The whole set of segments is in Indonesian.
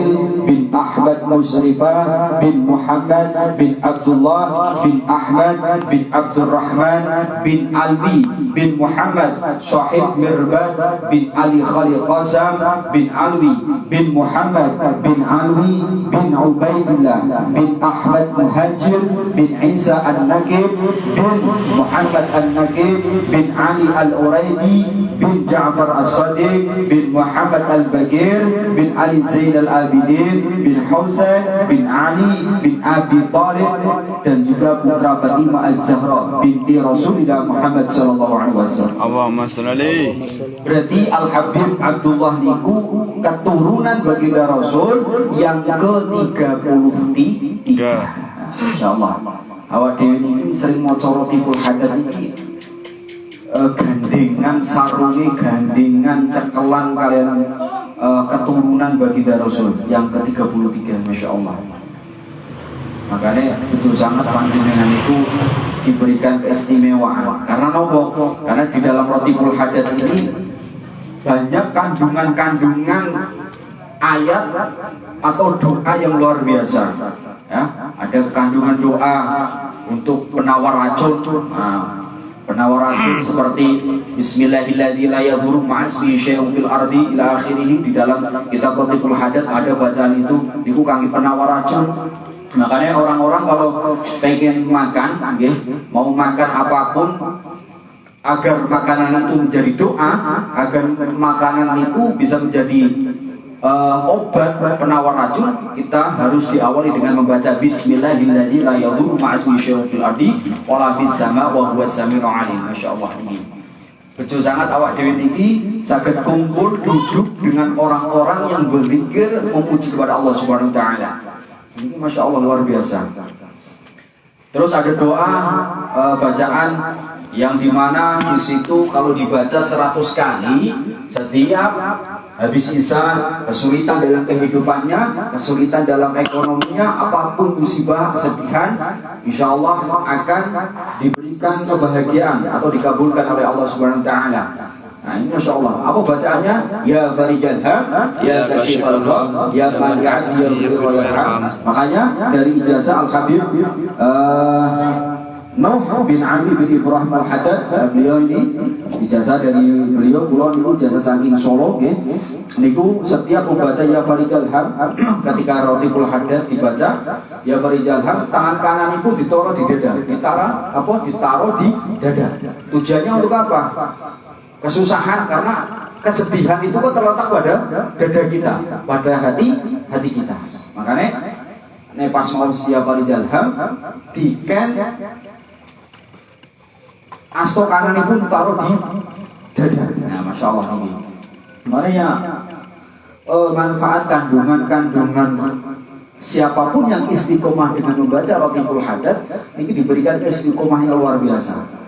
Fadil bin Ahmad Musrifah bin Muhammad bin Abdullah bin Ahmad bin Abdurrahman bin Alwi bin Muhammad Sahib Mirbad bin Ali Khalil Qasam bin Alwi bin Muhammad bin Alwi bin Ubaidillah bin Ahmad Muhajir bin Isa An-Nakib bin Muhammad An-Nakib bin Ali Al-Uraidi bin Ja'far As-Sadiq bin Muhammad Al-Bagir bin Ali Zain Al-Abidin bin Husain bin Ali bin Abi Talib dan juga putra Fatimah Az-Zahra binti Rasulullah Muhammad sallallahu alaihi wasallam. Allahumma sholli. Berarti Al-Habib Abdullah niku keturunan baginda Rasul yang ke-33. Insyaallah. Awak dhewe niki sering maca Ratibul Hadat iki gandengan sarunge, gandengan cekelan kalian keturunan baginda Rasul yang ke-33, Masya Allah. Makanya betul sangat panjenengan itu diberikan keistimewaan. Karena nopo? Karena di dalam Ratibul Hadat ini banyak kandungan-kandungan ayat atau doa yang luar biasa. Ya, ada kandungan doa untuk penawar racun. Penawar racun seperti Bismillahirrahmanirrahim la yadurru ma'asmi syai'un fil ardi ila akhirih. Di dalam kitab Ratibul Hadat ada bacaan itu kangge penawar racun. Makanya orang-orang kalau pengen makan, mau makan apapun, agar makanan itu menjadi doa, agar makanan itu bisa menjadi obat penawar racun, kita harus diawali dengan membaca Bismillahirrahmanirrahim la yadurru ma'asmi syai'un fil ardi wala fis sama wa huwas samiul alim. Masyaallah ini. Betul sangat awak dewi niki saged kumpul duduk dengan orang-orang yang berzikir memuji kepada Allah Subhanahu wa taala. Ini Masya Allah luar biasa. Terus ada doa bacaan yang dimana di situ kalau dibaca 100 kali setiap habis isa kesulitan dalam kehidupannya, kesulitan dalam ekonominya, apapun musibah, kesedihan, insya Allah akan diberikan kebahagiaan atau dikabulkan oleh Allah Subhanahu Wa Taala. Nah ini Masya Allah. Apa bacaannya? Ya Farijal Ham, Ya Kashifal Dham, Ya Mani'at, Ya Ghafir Yarham. Makanya dari ijazah Al-Habib Nuh bin Ali bin Ibrahim Al-Haddad, beliau ini ijazah dari beliau, pulau niku ijazah saking Solo, niku setiap membaca Ya Farijal Ham ketika Ratibul Hadat dibaca Ya Farijal Ham, tangan kanan itu ditaruh di dada, ditaruh di dada. Tujuannya untuk apa? Kesusahan, karena kesedihan itu kok terletak pada dada kita, pada hati kita. Makanya pas mau siapa di jalham diken asto kanan itu taruh di dada. Nah, Masya Allah ini. Makanya manfaat kandungan siapapun yang istiqomah dengan membaca Ratibul Hadat ini diberikan istiqomah yang luar biasa.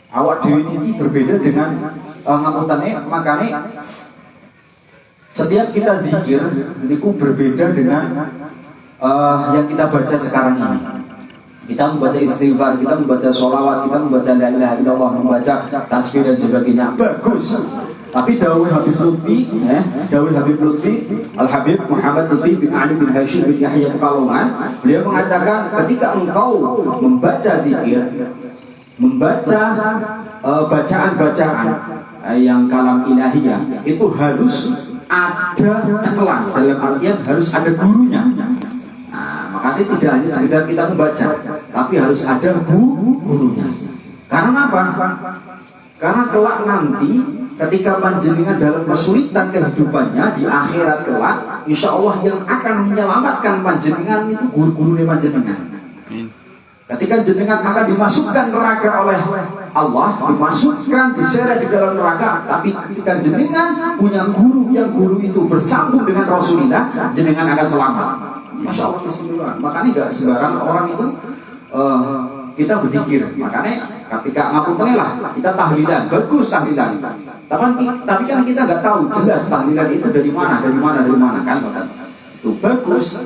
Awak dewi ini berbeda dengan ngamutannya, makanya setiap kita zikir itu berbeda dengan yang kita baca sekarang ini. Kita membaca istighfar, kita membaca sholawat, kita membaca la ilaha illallah, membaca tasbih dan sebagainya, bagus. Tapi dawuh Habib Lutfi, Al-Habib Muhammad Lutfi bin Ali bin Hashim bin Yahya Pekalongan, beliau mengatakan ketika engkau membaca zikir, membaca bacaan-bacaan yang kalam ilahiyah itu harus ada cekelan, dalam artian harus ada gurunya. Nah, makanya tidak hanya sekedar kita membaca, tapi harus ada gurunya. Karena apa? Karena kelak nanti ketika panjenengan dalam kesulitan kehidupannya di akhirat kelak, insya Allah yang akan menyelamatkan panjenengan itu guru-gurunya panjenengan. Ketika jenengan akan dimasukkan neraka oleh Allah, dimasukkan, diseret di dalam neraka, tapi ketika jenengan punya guru, yang guru itu bersambung dengan Rasulullah, jenengan akan selamat. Masya Allah kesimpulan. Makanya gak sembarang orang itu kita berzikir. Makanya ketika ngapunten lah, kita tahlilan, bagus tahlilan. Tapi kan kita nggak tahu jelas tahlilan itu dari mana kan? Itu bagus.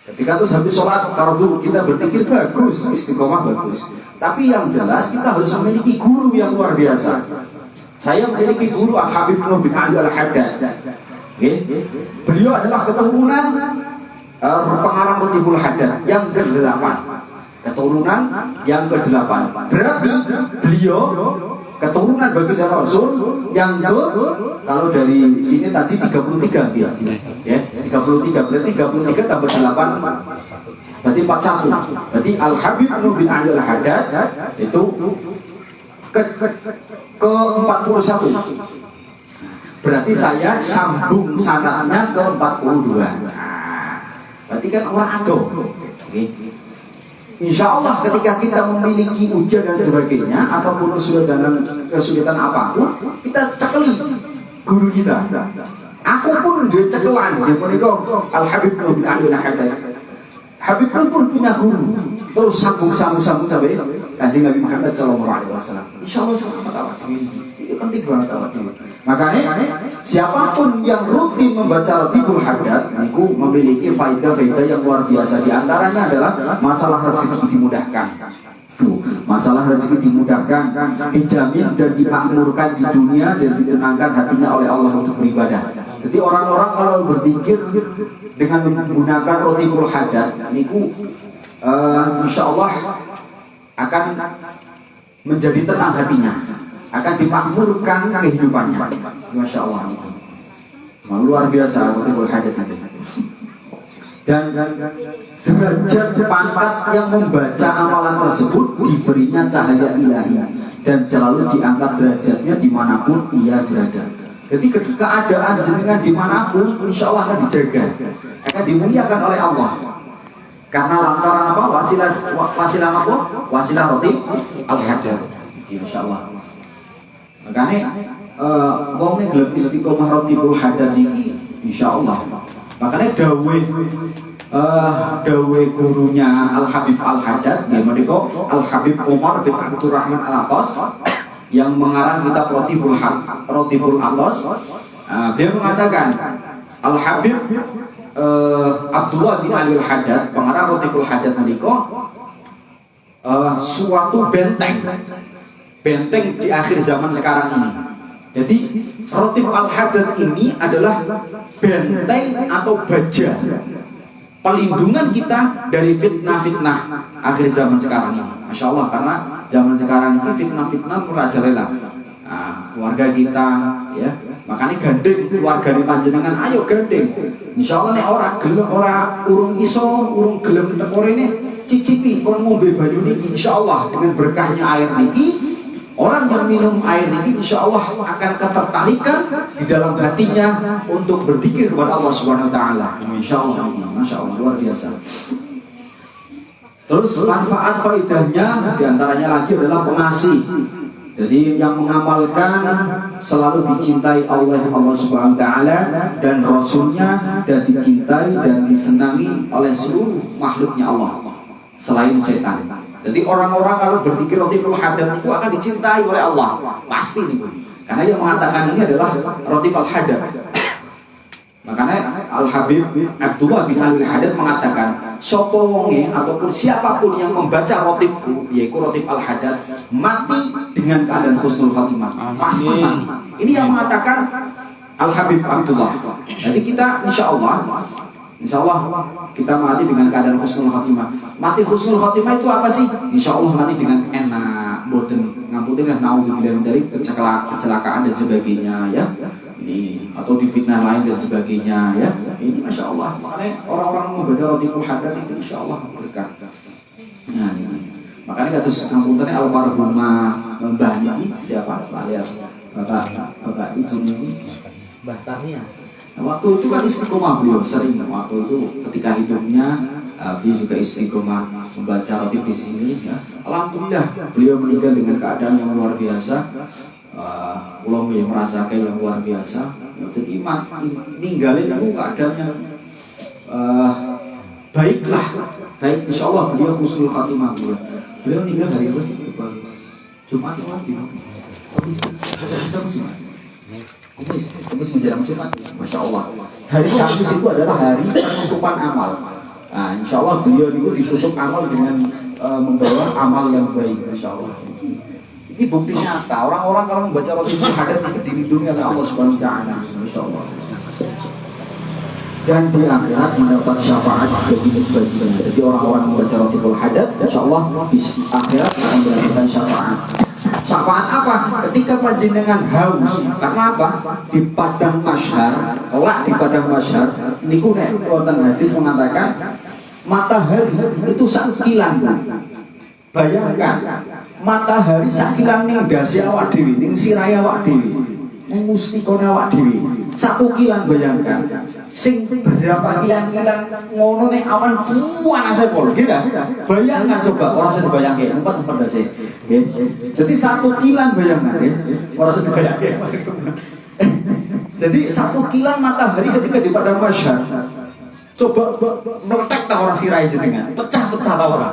Ketika itu habis sholat fardu kita berpikir bagus, istiqomah bagus. Tapi yang jelas kita harus memiliki guru yang luar biasa. Saya memiliki guru Al-Habib Nuh bin Ali Al-Haddad. Beliau adalah keturunan pengarang Rotibul Haddad yang ke-8. Keturunan yang ke-8. Berarti beliau keturunan baginda Rasul yang kalau dari sini tadi 33 dia. Ya, 33 berarti 33 tambah 8 berarti 41. Berarti Al-Habib bin Ali Al-Haddad itu ke-41. Berarti saya sambung sanadnya ke 42. Berarti kan orang ado. Insya Allah ketika kita memiliki ujian dan sebagainya ataupun kesulitan apapun, kita cekeli guru kita. Aku pun dia cekelan, dia menikah Al-Habib bin Ali Al-Haddad. Habib pun punya guru, terus sambung sampai Kanjeng Nabi Muhammad SAW. Insya Allah selamat awak ini. Itu penting banget awak ini. Makanya siapapun yang rutin membaca Rotibul Haddad itu memiliki faedah-faedah yang luar biasa. Di antaranya adalah masalah rezeki dimudahkan. Masalah rezeki dimudahkan, dijamin dan dimakmurkan di dunia dan ditenangkan hatinya oleh Allah untuk beribadah. Jadi orang-orang kalau berzikir dengan menggunakan Rotibul Haddad itu insya Allah akan menjadi tenang hatinya, akan dimakmurkan kehidupannya. Masya Allah, luar biasa Rotibul Haddad. Dan derajat pangkat yang membaca amalan tersebut diberinya cahaya ilahi dan selalu diangkat derajatnya dimanapun ia berada. Jadi keadaan jenengan dimanapun insya Allah akan dijaga, akan dimuliakan oleh Allah. Karena lantaran apa? Wasilah apa? Wasilah Rotibul Haddad. Insya Allah. Makanya wong nek gelem istiqomah Rotibul Haddad ini insya Allah. Makanya dawe gurunya Al-Habib Al-Haddad, dia menika Al-Habib Umar bin Abdurrahman Al-Atas yang mengarang kitab Rotibul Atas. Dia mengatakan Al-Habib Abdullah bin Ali Al-Haddad, pengarang Rotibul Haddad menika suatu benteng di akhir zaman sekarang ini. Jadi Rotibul Haddad ini adalah benteng atau baja pelindungan kita dari fitnah-fitnah akhir zaman sekarang ini. Masya Allah, karena zaman sekarang ini fitnah-fitnah merajalela. Keluarga kita, ya, makanya gandeng keluarga di panjenengan, ayo gandeng. Insya Allah nih orang urung gelem tekor ini cicipi kon ngombe banyu niki. Insya Allah dengan berkahnya air niki, orang yang minum air ini insya Allah akan ketertarikan di dalam hatinya untuk berzikir kepada Allah Subhanahu Wa Taala. Insya Allah, masya Allah, luar biasa. Terus manfaat faedahnya diantaranya lagi adalah pengasih. Jadi yang mengamalkan selalu dicintai oleh Allah Subhanahu Wa Taala dan Rasulnya, dan dicintai dan disenangi oleh seluruh makhluknya Allah selain setan. Jadi orang-orang kalau berzikir Rotibul Haddad itu akan dicintai oleh Allah, pasti nih. Karena yang mengatakan ini adalah Rotibul Haddad. Makanya Al-Habib Abdullah bin Ali Al-Haddad mengatakan, sopo wonge ataupun siapapun yang membaca rotibku, yaitu Rotib Al-Haddad, mati dengan keadaan husnul khatimah, pasti mati. Ini yang mengatakan Al-Habib Abdullah. Jadi kita insya Allah kita mati dengan keadaan husnul khatimah. Mati husnul khatimah itu apa sih? Insya Allah mati dengan enak, boten ngapunten lah, naudzubillah dari kecelakaan dan sebagainya, ya. Ini atau di fitnah lain dan sebagainya, ya. Ini masya Allah. Makanya orang-orang membaca Rotibul Haddad itu insya Allah berkah. Nah, ini. Makanya kata ngapunten almarhumah Mbah ini siapa? Bapak Ibu ini Mbah Tania. Nah, waktu itu kan istiqomah beliau sering waktu itu ketika hidupnya beliau juga istiqomah membaca rotib di sini, ya. Alhamdulillah beliau meninggal dengan keadaan yang luar biasa. Ulama yang merasakan yang luar biasa. Jadi ninggalin aku keadaannya baiklah, baik insya Allah beliau husnul khatimah. Beliau meninggal hari apa sih? Jumat Kamis menjelang Jumat, masya Allah. Hari Kamis itu adalah hari penutupan amal. Nah, insya Allah beliau itu ditutup amal dengan membawa amal yang baik, masya Allah. Ini bukti nyata. Orang-orang kalau membaca Rotibul Haddad itu dilindungi oleh Allah Subhanahu Wa Taala, masya Allah. dan di akhirat mendapat syafaat bagi-baginya. Jadi orang-orang membaca Ratibul Hadat, insya Allah di akhirat akan mendapatkan syafaat. Syafaat apa? Ketika panjenengan haus. Karena apa? Di padang mahsyar, kelak di padang mahsyar, niku nek wonten hadis mengatakan matahari itu sakilan. Bayangkan matahari sakilan ning gasi awak dhewe, ning sirahe awak dhewe, ning mustikone awak dhewe. Satu kilan bayangkan. Sing berapa kilan-kilan ngono nek awan panase pol, gitu. Bayangkan coba orang sing bayangke, empat dasi. Jadi satu kilan bayangkan, orang sing bayangke. Jadi satu kilan matahari ketika di padang mahsyar. Coba meletek ta orang sirai jenengan, pecah-pecah ta ora.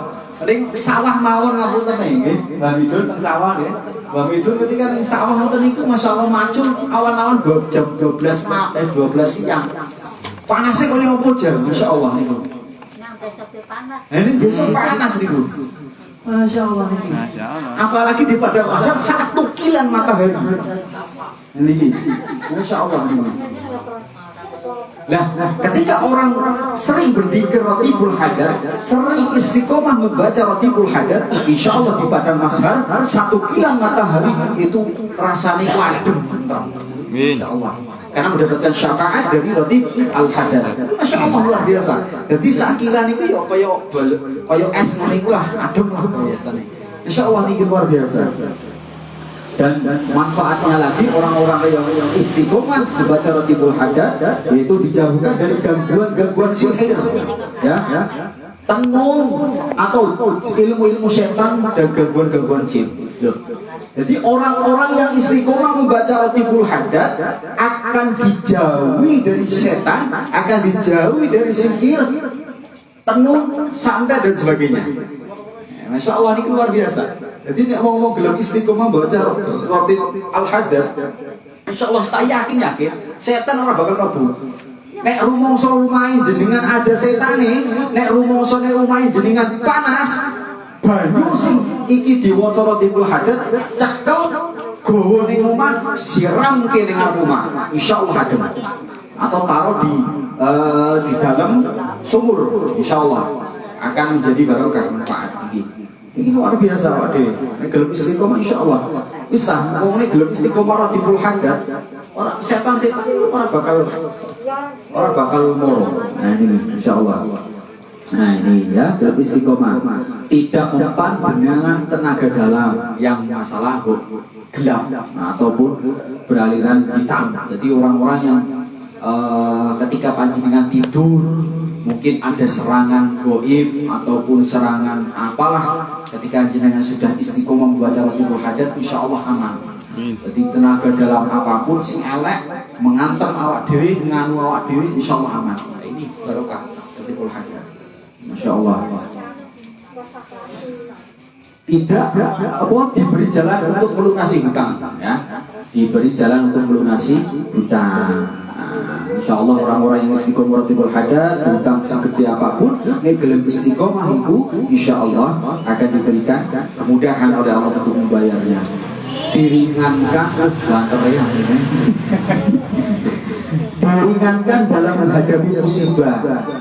Ning sawah mawon ngapunten nggih, Mbah Midun teng sawah nggih. Mbah Midun ketika ning sawah ngoten niku masyaallah macul awan-awan jam 12 siang. Panasnya kaya apa jam, Masya Allah niku. Nang besok panas. Ini besok panas niku. Masya Allah. Apalagi di padang mahsyar satu kilan matahari. Ini, Masya Allah niku. Nah, ketika orang sering berzikir Ratibul Hadat, sering istiqomah membaca Ratibul Hadat, insya Allah di padang mahsyar satu kilan matahari itu rasanya adem. Insya Allah. Karena mendapatkan syafaat dari Ratib Al-Hadat. Masya Allah luar biasa. Jadi sakilan itu ya kaya es niku lah, adem lah biasanya. Insya Allah ini luar biasa. Dan manfaatnya lagi orang-orang yang istiqomah membaca Ratibul Hadat yaitu dijauhkan dari gangguan sihir, ya, tenun atau ilmu-ilmu setan dan gangguan jin. Jadi orang-orang yang istiqomah membaca Ratibul Hadat akan dijauhi dari setan, akan dijauhi dari sihir, tenun, santet dan sebagainya. Masya Allah ini luar biasa. Jadi nek mau gelem istiqomah baca Ratibul Hadat, insya Allah saya yakin setan orang bakal mlebu. Nek rumangsa rumahe jenengan ada setan nih, nek rumangsane rumahe jenengan panas, banyu sing iki diwaca Ratibul Hadat cekel gowo ning omah siram ke ning rumah, insya Allah adem. Atau taruh di dalam sumur, insya Allah akan menjadi barokah manfaat ini. Ini luar biasa Pak De. Nek gelem istiqomah insya Allah. Bisa, wong nek gelem istiqomah Ratibul Hadat, orang setan orang bakal moro. Nah ini insya Allah. Nah ini ya, gelem istiqomah. Tidak mempan dengan tenaga dalam yang masalah gelap ataupun beraliran hitam. Jadi orang-orang yang ketika panjenengan tidur mungkin ada serangan goib ataupun serangan apalah, ketika jenengan sudah istiqomah membaca Ratibul Hadat insya Allah aman. Jadi tenaga dalam apapun sing elek mengantar awak dewi, nganu awak dewi insya Allah aman. Nah, ini barokah Ratibul Hadat, masya Allah. Tidak diberi jalan untuk melunasi hutang, ya, diberi jalan untuk melunasi hutang. Insya Allah orang-orang yang istiqomah Ratibul Hadat hutang segede apapun, nek gelem istiqomah itu insya Allah akan diberikan kemudahan oleh Allah untuk membayarnya. Diringankan diringankan dalam menghadapi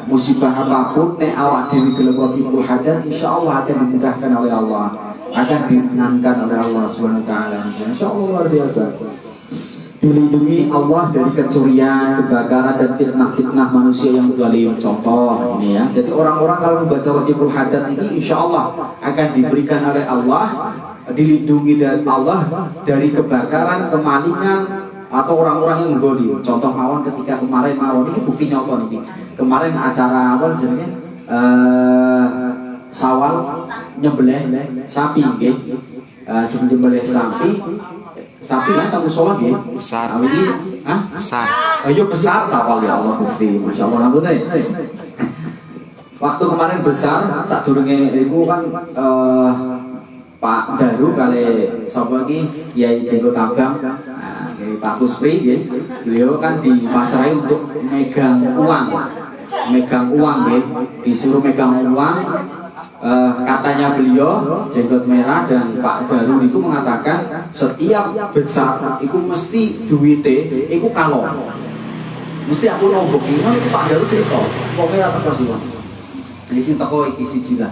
musibah apapun, nek awak dewi gelem Ratibul Hadat insya Allah akan dimudahkan oleh Allah, akan diringankan oleh Allah Subhanahu wa taala. Insya Allah luar biasa. Dilindungi Allah dari kecurian, kebakaran dan fitnah-fitnah manusia yang zalim. Contoh ini ya. Jadi orang-orang kalau membaca Ratibul Hadat ini insya Allah akan diberikan oleh Allah, dilindungi dari Allah dari kebakaran, kemalingan atau orang-orang yang zalim. Contoh mawon ketika kemarin mawon ini bukti nyata nih. Kemarin acara apa jadinya Sawal nyembelih sapi nggih. Nyembelih sapi kan tamu sholat ya? Besar. Besar. Ayo besar sawal ya Allah Gusti. Masya Allah ampun deh. Waktu kemarin besar, saat durungnya ibu kan Pak Daru kali sapa iki Yai Jenggot Abang, Pak Kusri ya. Beliau kan dipasrai untuk megang uang ya. Disuruh megang uang. Katanya beliau Jenggot Merah dan Pak Daru itu mengatakan setiap besar itu mesti duite itu kalong. Mesti aku nombok iki iki Pak Daru cerita. Pokoke ora teko sih, Bang. Iki sing teko iki siji lah.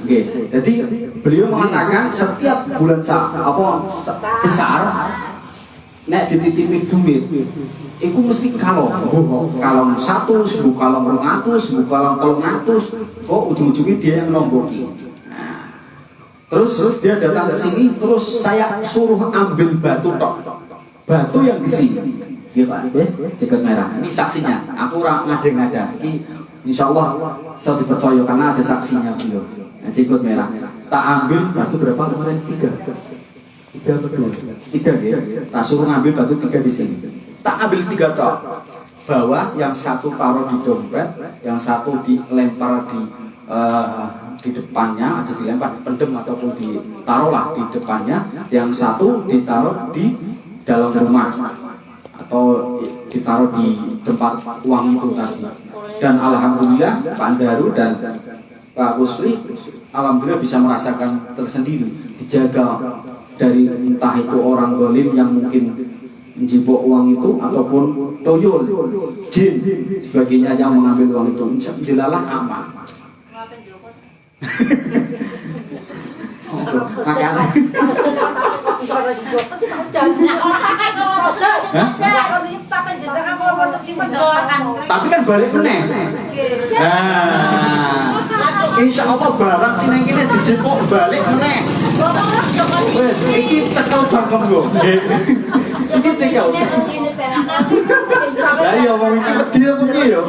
Nggih. Jadi beliau mengatakan setiap bulan besar nek dititipi duit iku mesti kalong 100, kalong 200, kalong 300. Kok ujung-ujungnya dia yang nomboki. Nah, terus dia datang ke sini, terus saya suruh ambil batu tok. Batu yang di sini. Iya Pak, jaket merah. Ini saksinya. Aku ora ngade-ngada. Ini insyaallah saya dipercaya karena ada saksinya beliau. Nah, jaket merah. Tak ambil batu berapa kemarin? 3 betul. 3 ya. Tak suruh ngambil batu 3 di sini. Tak ambil 3 tok. Bawa yang satu taruh di dompet, yang satu dilempar di depannya, aja dilempar, pendem ataupun ditaruhlah di depannya, yang satu ditaruh di dalam rumah atau ditaruh di tempat uang itu tadi. Dan alhamdulillah Pak Daru dan Pak Kusri alhamdulillah bisa merasakan tersendiri, dijaga dari entah itu orang zalim yang mungkin menjibok uang itu ataupun toyol, jin sebagainya yang mengambil uang itu. Jelalah aman. Makanya tapi kan balik meneh. Nah, insya Allah barang sini kini dijepuk balik meneh. Wes, iki cekel jangkem go. Iki cekel. Lah iya wong iki wedi apa piye yo?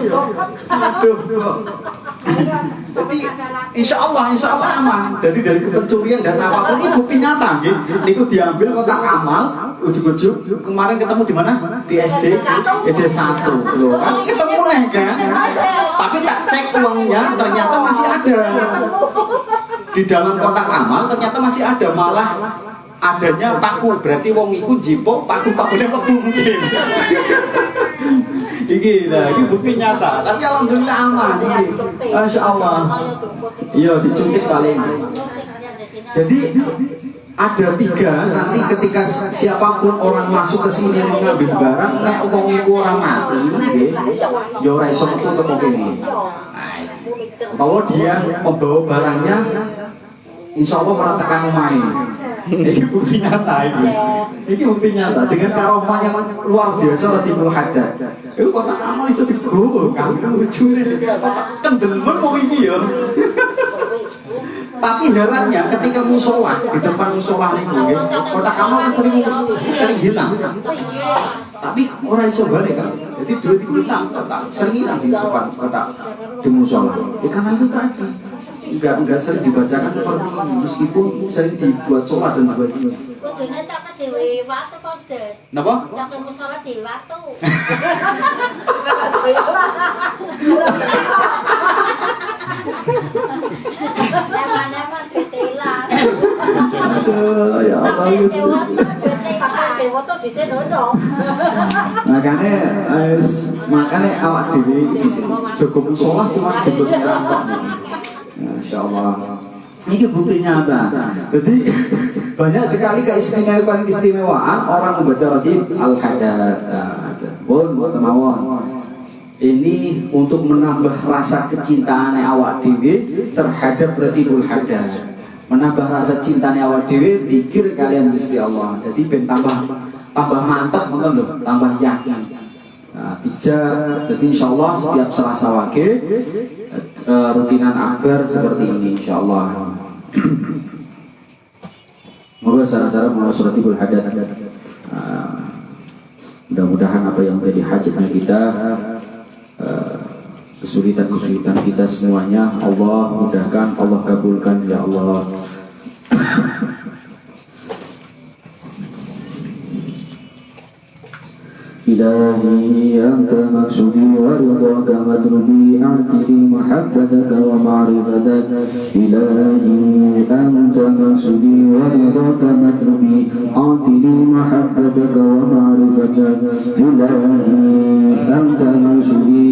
Aduh. Jadi insya Allah aman. Jadi dari pencurian dan apapun ini bukti nyata, gitu. Niku diambil kotak amal, ujuk-ujuk kemarin ketemu di mana? Di SD 1 loh. Kan ketemu nih kan? Tapi tak cek uangnya ternyata masih ada. Di dalam kotak amal ternyata masih ada, malah adanya paku, berarti wong iku jipok paku-pakunya lebu mungkin. Iki lah, ini bukti nyata. Tapi alhamdulillah aman. Masya Allah. Iya, dicuntik paling. Jadi ada 3 nanti ketika siapapun orang masuk ke sini mengambil barang, nek wong iku orang mati, nggih, ya ora iso metu teko kene. Kalau dia membawa barangnya, insya Allah meratakan main. Ini bukti nyata ini. Ini bukti nyata dengan karomah yang luar biasa Latiful Haddad. Itu kotak amal itu dibawa, kamu curi. Kendelmen mau ini ya. Tapi herannya ketika musola di depan musola ini, kotak amal kan sering hilang. Tapi orang iso balik kan. Jadi duit itu hilang, sering hilang di depan kotak di musola. Karena itu tadi. Enggak sering dibacakan seperti ini, meskipun sering dibuat sholat dan sebagainya. Kudune tak dhewe watu kok, Des. Napa? Tak musala dhewe watu. Eman-eman ditelan. Ya Allah itu. Makanya awak dhewe iki sing jaga musala cuma jaga nyerang. Masya Allah. Ini bukti nyata. Jadi banyak sekali keistimewaan orang membaca Latif Al-Haddad. Pun temawon. Ini untuk menambah rasa kecintaan awak dewi terhadap Latiful Haddad. Menambah rasa cintanya awak dewi, zikir kalian Gusti Allah. Jadi ben tambah mantap, ngoten lho, tambah yakin. Nah, jadi insyaallah setiap Selasa Wage rutinan akbar seperti ini insyaallah. Moga sarana-sarana mengenai Latiful Haddad. Mudah-mudahan apa yang menjadi hajatnya kita, kesulitan-kesulitan kita semuanya Allah mudahkan, Allah kabulkan ya Allah. إلهي أنت مقصودي ورضاك مطلوبي أعطني محبتك ومعرفتك إلهي أنت مقصودي ورضاك مطلوبي أعطني محبتك ومعرفتك إلهي أنت مقصودي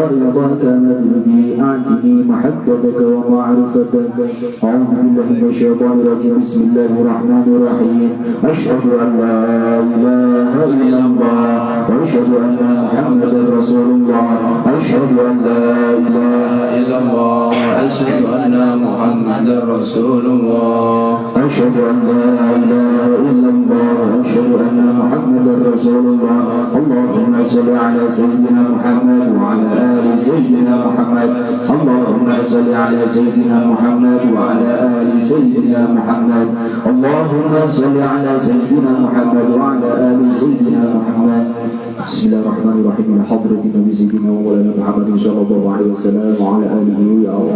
ورضا كما ترضي أعطني محبتك ومعرفتك. أعوذ بالله من الشيطان الرجيم. بسم الله الرحمن الرحيم. أشهد أن لا إله إلا الله وأشهد أن محمدا رسول الله. أشهد أن لا إله إلا الله وأشهد أن محمدا رسول الله. أشهد أن لا إله إلا الله وأشهد أن محمدا رسول الله. اللهم صل على سيدنا محمد وعلى آل سيدنا محمد. اللهم صل على سيدنا محمد وعلى آل سيدنا محمد. اللهم صل على سيدنا محمد وعلى آل سيدنا محمد. بسم الله الرحمن الرحيم. حضرة النبي سيدنا ومولانا محمد صلى الله عليه وسلم وعلى آله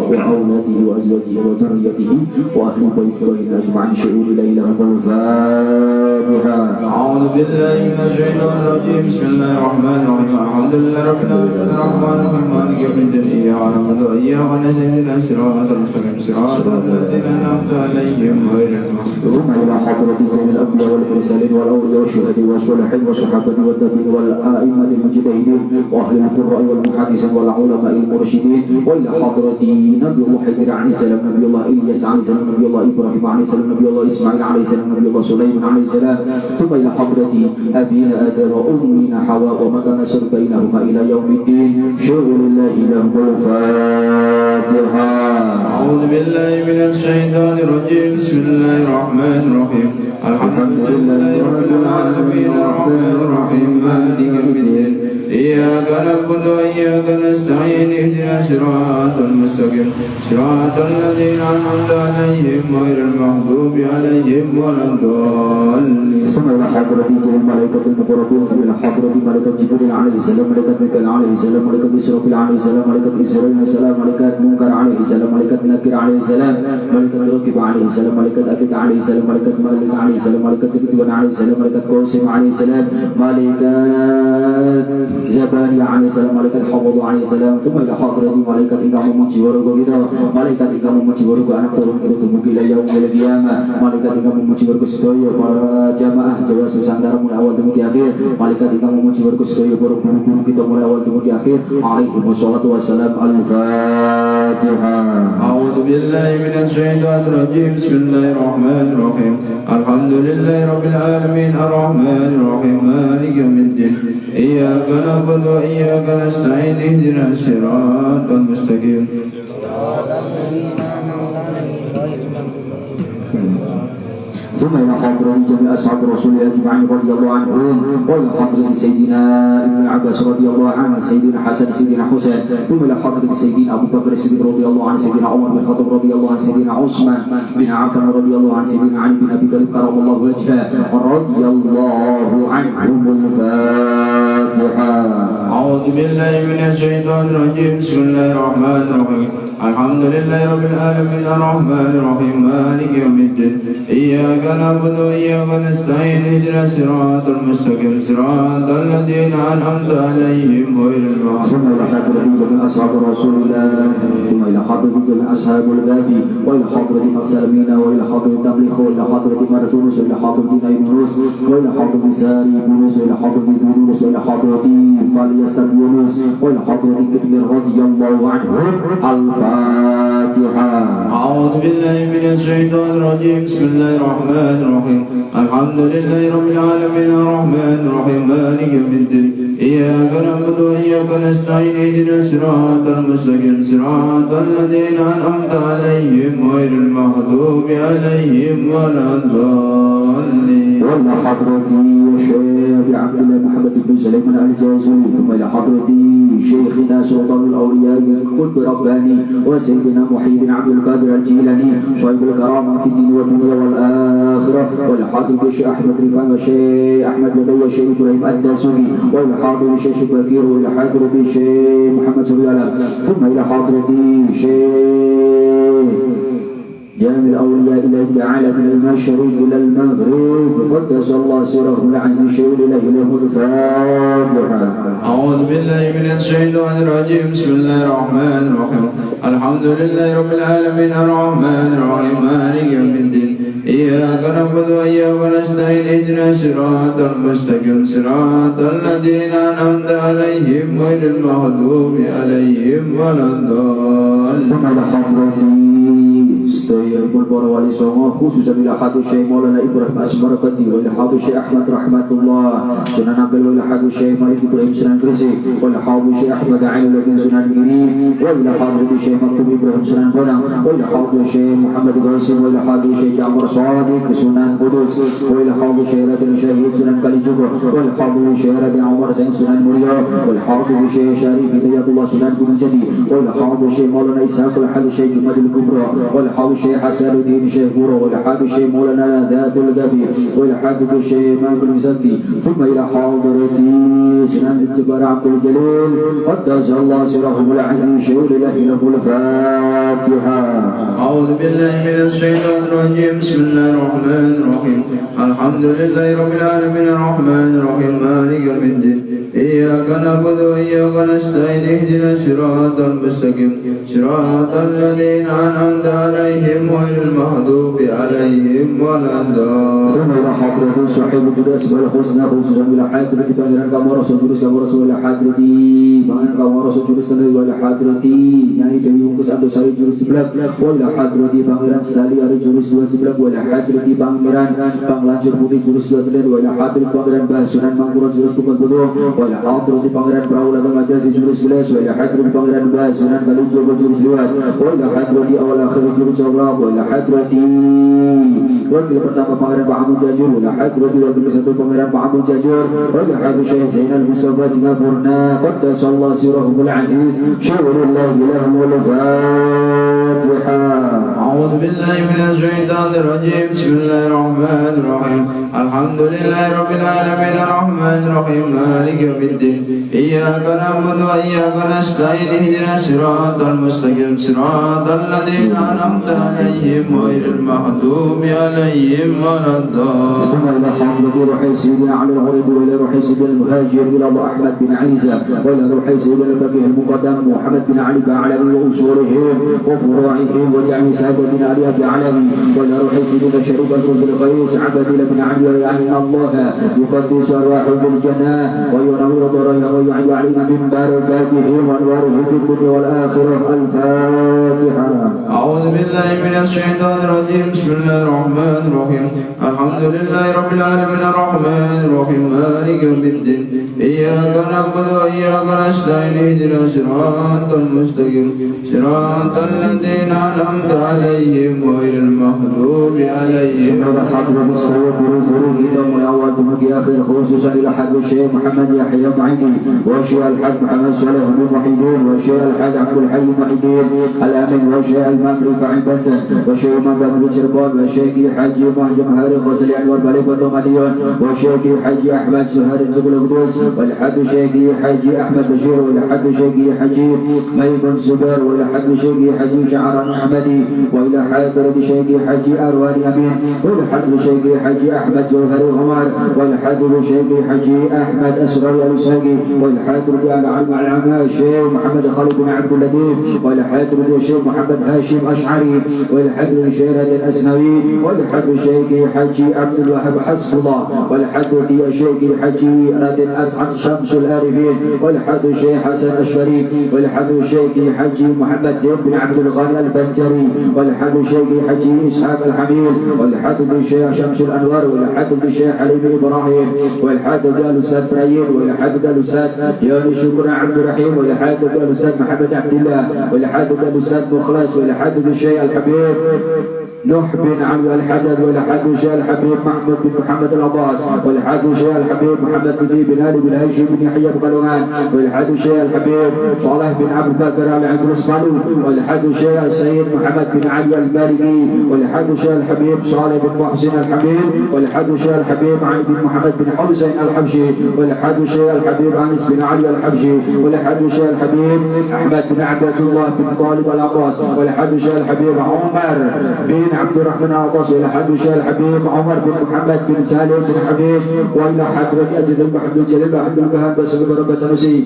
وأولاده وأزواجه وذريته وأهل بيته أجمعين. شؤون ليلة الفاتحة. أعوذ بالله من الشيطان الرجيم. بسم الله الرحمن الرحيم. الحمد لله رب العالمين الرحمن الرحيم مالك يوم الدين. إياك نعبد وإياك نستعين الصراط المستقيم صراط الذين أنعمت عليهم غير المغضوب. ثم إلى حضرة جميع الأنبياء والمرسلين والأولياء والشهداء والصالحين والصحابة والتابعين والأئمة المجتهدين وأهل القراء والمحدثين والعلماء المرشدين. وإلى حضرة نبي الله حيدر عليه السلام، نبي الله إلياس عليه السلام، نبي الله إبراهيم عليه السلام، نبي الله إسماعيل عليه السلام، نبي الله سليمان عليه السلام. ثم إلى حضرة أبينا آدم وأمنا حواء ومتى نسر بينهما إلى يوم الدين. شؤون لله لهم الفاتحة. أعوذ بالله من الشيطان الرجيم. بسم الله الرحمن الرحيم. الحمد لله رب العالمين الرحمن الرحيم مالك يوم الدين. إياك نعبد وإياك نستعين اهدنا الصراط المستقيم صراط الذين أنعمت عليهم غير المغضوب عليهم ولا الضالين. ثم إلى حضرة الملائكة المقربين. ثم إلى حضرة ملائكة جبريل عليه السلام، ملائكة ميكائيل عليه السلام، ملائكة إسرافيل عليه السلام، ملائكة إسرائيل عليه السلام، ملائكة منكر عليه السلام، ملائكة نكر عليه السلام، ملائكة ركب عليه السلام، ملائكة أتيك عليه السلام، ملائكة مالك عليه السلام، ملائكة رضوان عليه السلام، ملائكة قاسم عليه السلام، ملائكة زبانية عليه السلام، ملائكة حفظ عليه السلام. ثم إلى حضرة ملائكة إقامة مجيورك kita, ملائكة إقامة مجيورك anak turun kita tumuki ila yaumil qiyamah, ملائكة إقامة مجيورك sedaya para jamaah Jawa Nusantara mulai awal dumugi akhir, ملائكة إقامة مجيورك sedaya para guru-guru kita mulai awal dumugi akhir. Alaihi wassalatu wassalam. Al-Fatihah. أعوذ بالله من الشيطان الرجيم. بسم الله الرحمن الرحيم. الحمد لله رب العالمين الرحمن الرحيم مالك يوم الدين. إياك نعبد وإياك نستعين اهدنا الصراط المستقيم. ثم إلى حضرة جميع أصحاب رسول الله أجمعين رضي الله عنهم. وإلى حضرة سيدنا ابن عباس رضي الله عنه، سيدنا حسن، سيدنا حسين. ثم إلى حضرة سيدنا أبو بكر الصديق رضي الله عنه، سيدنا عمر بن الخطاب رضي الله عنه، سيدنا عثمان بن عفان رضي الله عنه، سيدنا علي بن أبي طالب كرم الله وجهه رضي الله عنهم. الفاتحة. أعوذ بالله من الشيطان الرجيم. بسم الله الرحمن الرحيم. الحمد لله رب العالمين الرحمن الرحيم مالك يوم الدين. إياك نعبد وإياك نستعين اهدنا الصراط المستقيم صراط الذين أنعمت عليهم غير المغضوب. ثم إلى حضرة جميع أصحاب رسول الله. ثم إلى حضرة جميع أصحاب الباب. وإلى حضرة مغسلمين، وإلى حضرة تبليغ، وإلى حضرة مرتونس، وإلى حضرة نيمونس، وإلى حضرة ساري بونس، وإلى حضرة دونس، وإلى حضرة فاليستن يونس، وإلى حضرة كتير رضي الله عنه. الفاتحة. أعوذ بالله من الشيطان الرجيم. بسم الله الرحمن الرحيم. الحمد لله رب العالمين الرحمن الرحيم مالك يوم الدين. إياك نعبد وإياك نستعين اهدنا الصراط المستقيم صراط الذين أنعمت عليهم غير المغضوب عليهم ولا الضالين. وإلى حضرة الشيخ عبد الله محمد بن سليمان الجازري. ثم إلى حضرة شيخنا سلطان الأولياء القطب رباني وسيدنا محي بن عبد القادر الجيلاني صاحب الكرامة في الدين والدنيا والآخرة. وإلى حضرة الشيخ أحمد رفاعي والشيخ أحمد بدوي والشيخ إبراهيم الداسوقي. وإلى حضرة الشيخ بكير. وإلى حضرة الشيخ محمد سبيلا. ثم إلى حضرة الشيخ جامع الأولياء إلى تعالى من المشرق إلى المغرب قدس الله سره العزيز شهود له الفاتحة. أعوذ بالله من الشيطان الرجيم. بسم الله الرحمن الرحيم. الحمد لله رب العالمين الرحمن الرحيم مالك يوم الدين إياك نعبد وإياك نستعين اهدنا الصراط المستقيم صراط الذين أنعمت عليهم غير المغضوب عليهم ولا الضالين. Sedaya para wali songo khususan ila hadu Syekh Maulana Ibrahim Asbarakati wa ila hadu Syekh Ahmad Rahmatullah Sunan Ampel wa ila hadu Syekh Malik Ibrahim Sunan Gresik wa ila hadu Syekh Ahmad Ain Lagin Sunan Giri wa ila hadu Syekh Maktub Ibrahim Sunan Padang wa ila hadu Syekh Muhammad Qasim wa ila hadu Syekh Ja'far Sadiq Sunan Kudus wa ila hadu Syekh Radin Syahid Sunan Kalijogo wa ila hadu Syekh Radin Umar Zain Sunan Mulia wa ila hadu Syekh Syarif Hidayatullah Sunan Gunung Jati wa ila hadu Syekh Maulana Ishaq al-Hadi Syekh Jumadil Kubra wa ila hadu Syekh Hasan الدين شيخ بورو والحاد الشيخ مولانا ذات الذبي والحاد الشيخ مالك المزكي ثم إلى حاضرة سنان الجبار عبد الجليل قدس الله سرهم العزيز شهود له الفاتحة. أعوذ بالله من الشيطان الرجيم. بسم الله الرحمن الرحيم. الحمد لله رب العالمين الرحمن الرحيم مالك يوم الدين إياك نعبد وإياك نستعين اهدنا الصراط المستقيم صراط الذين أنعمت عليهم غير المغضوب عليهم ولا الضالين. ثم إلى حضرة صاحب الجداس والحسنى خصوصا إلى حضرة بانجران kamu rasul jurus kamu rasul ila hadrati bangan kamu rasul jurus tanah ila hadrati nyai dewi ungkus atau sari jurus sebelah wala hadrati pangeran sekali ada jurus dua sebelah wala hadrati pangeran panglanjur putih jurus dua telan wala hadrati pangeran basunan mangkuran jurus bukan bodoh wala hadrati pangeran praulatan majazi jurus belas wala hadrati pangeran basunan kalujur jurus liwat wala hadrati awal akhir jurus Allah wala hadrati wakil pertama pangeran Muhammad Jajur wala hadrati wakil satu pangeran Muhammad Jajur wala hadrati Syekh Zainal Mustafa Singapurna قدس الله سرهم العزيز شغل الله لهم الفاتحة. أعوذ بالله من الشيطان الرجيم. بسم الله الرحمن الرحيم. الحمد لله رب العالمين الرحمن الرحيم مالك يوم الدين إياك نعبد وإياك نستعين اهدنا الصراط المستقيم صراط الذين أنعمت عليهم غير المغضوب عليهم ولا الضالين. ثم إلى حضرة روحي سيدنا علي الغريب وإلى روحي سيدنا المهاجر إلى الله أحمد بن عيسى وإلى روحي سيدنا الفقيه المقدم محمد بن علي بعلوي وأصولهم وفروعهم وجعل سادة بن علي بعلوي وإلى روحي سيدنا شريف بن القيس عبد بن علي ويعني الله يقدس أرواحهم بالجنة وينور ضررهم ويعلي علينا من بركاتهم وأنوارهم في الدنيا والآخرة. الفاتحة. أعوذ بالله من الشيطان الرجيم. بسم الله الرحمن الرحيم. الحمد لله رب العالمين الرحمن الرحيم مالك يوم الدين إياك نعبد وإياك نستعين اهدنا الصراط المستقيم صراط الذين أنعمت عليهم غير المغضوب عليهم. حضرة الصوت guru kita mulai awal ke akhir khususan ila hadis Syekh Muhammad Yahya Mu'aidi wa Syekh Al-Hajj Muhammad Saleh bin Muhyiddin wa Syekh Al-Hajj Abdul Hayy Muhyiddin Al-Amin wa Syekh Al-Mamri Fa'ibadah wa Syekh Imam bin Cirebon wa Syekh Haji Muhammad Hari Ghazali Anwar Balik Batu Madiun wa Syekh Haji Ahmad Suhari Zubul Qudus wal Hadi Syekh Haji Ahmad Bashir wal Hadi Syekh Haji Maybun Zubair wal Hadi Syekh Haji Sya'ran Ahmadi wa ila Hadir Syekh Haji Arwani Amin wal Hadi Syekh Haji Ahmad جوهري عمر والحاضر شيخ حجي أحمد أسرار الأساقي والحاضر العلم العلماء الشيخ محمد خالد بن عبد اللطيف والحاضر الشيخ محمد هاشم أشعري والحاضر الشيخ الأسنوي والحاضر الشيخ حجي عبد الوهاب حسب الله والحاضر الشيخ حجي رادن أسعد شمس الآرفين والحاضر الشيخ حسن الشريف والحاضر الشيخ حجي محمد زيد بن عبد الغني البنجري والحاضر الشيخ حجي إسحاق الحميد والحاضر الشيخ شمس الأنوار والحاضر الشيخ علي بن إبراهيم والحاضر الأستاذ إبراهيم والحاضر الأستاذ يوني شكر عبد الرحيم والحاضر الأستاذ محمد عبد الله والحاضر الأستاذ مخلص والحاضر الشيخ الحبيب نوح بن علي الحدد والحاج شيخ الحبيب محمود بن محمد العباس والحاج شيخ الحبيب محمد بن علي بن هاشم بن يحيى بقلوان والحاج شيخ الحبيب صالح بن عبد الباقر علي عبد الاسماعيلي والحاج شيخ السيد محمد بن علي المالكي والحاج شيخ الحبيب صالح بن محسن الحبيب والحاج شيخ الحبيب علي بن محمد بن حسين الحبشي والحاج شيخ الحبيب انس بن علي الحبشي والحاج شيخ الحبيب احمد بن عبد الله بن طالب العباس والحاج شيخ الحبيب عمر بن عبد الرحمن العباس والحاج شيخ الحبيب عمر بن محمد بن سالم بن حبيب والى حضرة اجد المحمد الجليل عبد الوهاب بن بركة سنوسي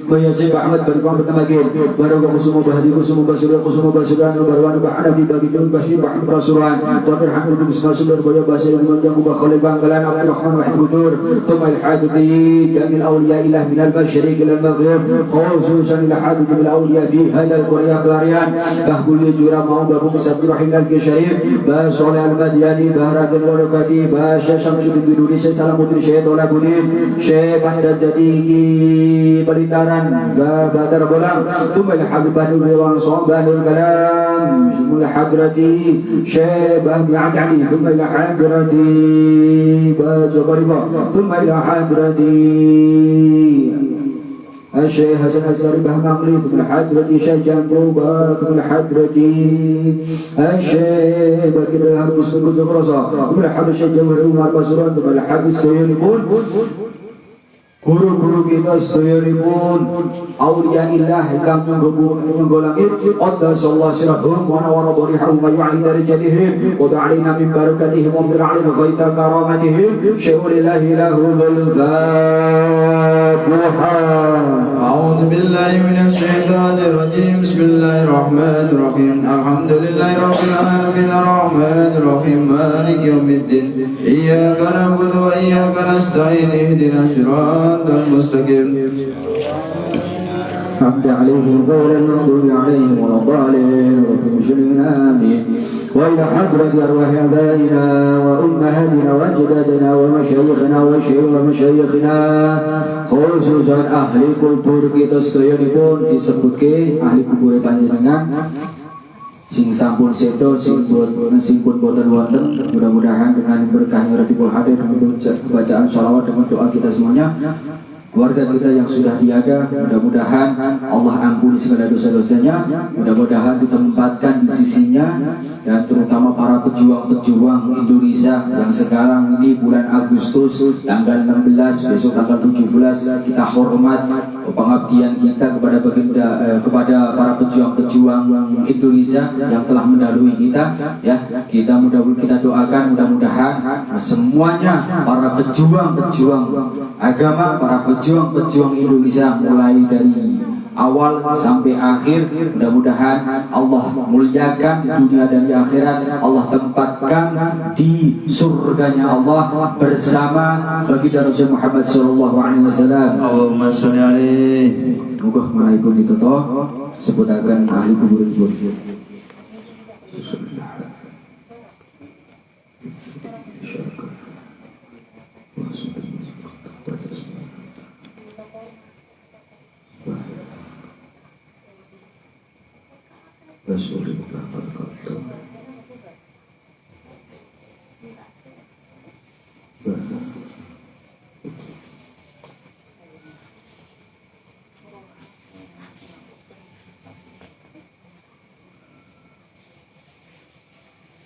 ويسيب احمد بن محمد تماكين بركة قسم بهدي قسم بسر قسم بسران وبروان بحنفي بagi بشير بحمد رسولان طاهر حمد بن اسماعيل بن باسل بن جنب خليل بن عبد الرحمن وحيد بدور ثم الحاج جميع الاولياء اله من البشريك الى المغرب خصوصا الى حاج من الاولياء في هذا القريه قاريان بهبل جرا مو بابو سعد رحمه الله شريف بصالح المدياني بهرات البركاتي باشا شمس الدين بدوري سلام putri Syekh Tola Budin Syekh Bandar Jati Pelitaran Badar Bolang Tumbal Habibani Dewan Sobanul Kalam Semula Hadrati Syekh Bahmi Adani Tumbal Hadrati Baca Bariba Tumbal Hadrati الشيخ حسن الأزهري بهمقلي ثم الحضرة شيخ جنبوبة ثم الحضرة الشيخ بكر الهرب اسم كنت برصة ثم الحضرة شيخ جوهر عمر بصران ثم الحضرة السيونيكون guru-guru kita sedheripun auliyaillah ingkang nyungga langit qaddasallahu sirahum wa nawara dharihum wa yu'ali darajatihim wa da'alina min barakatihim wa bir'alina ghaita karamatihim syaulillahi lahumul fatiha. أعوذ بالله من الشيطان الرجيم بسم الله الرحمن الرحيم الحمد لله رب العالمين الرحمن الرحيم مالك يوم الدين إياك نعبد وإياك نستعين اهدنا الصراط المستقيم حمد عليهم غير المغضوب عليهم ولا الضالين آمين وإلى حضرة أرواح آبائنا وأمهاتنا وأجدادنا ومشايخنا ومشايخنا khususan ahli kultur kita sedaya disebutke ahli kubur panjenengan sing sampun sedo sing pun boten wonten mudah-mudahan dengan berkahnya Rabbul Hadir dengan bacaan sholawat dengan doa kita semuanya keluarga kita yang sudah tiada mudah-mudahan Allah ampuni segala dosa-dosanya mudah-mudahan ditempatkan di sisinya dan terutama para pejuang-pejuang Indonesia yang sekarang ini bulan Agustus tanggal 16 besok tanggal 17 kita hormat pengabdian kita kepada baginda kepada para pejuang-pejuang Indonesia yang telah mendahului kita ya kita doakan mudah-mudahan semuanya para pejuang-pejuang agama para pejuang-pejuang Indonesia mulai dari awal sampai akhir mudah-mudahan Allah muliakan dunia dan di akhirat Allah tempatkan di surganya Allah bersama baginda Rasul Muhammad sallallahu alaihi wasallam. Allahumma sholli alaihi. Muga malaikun ditutup sebutaken ahli kubur.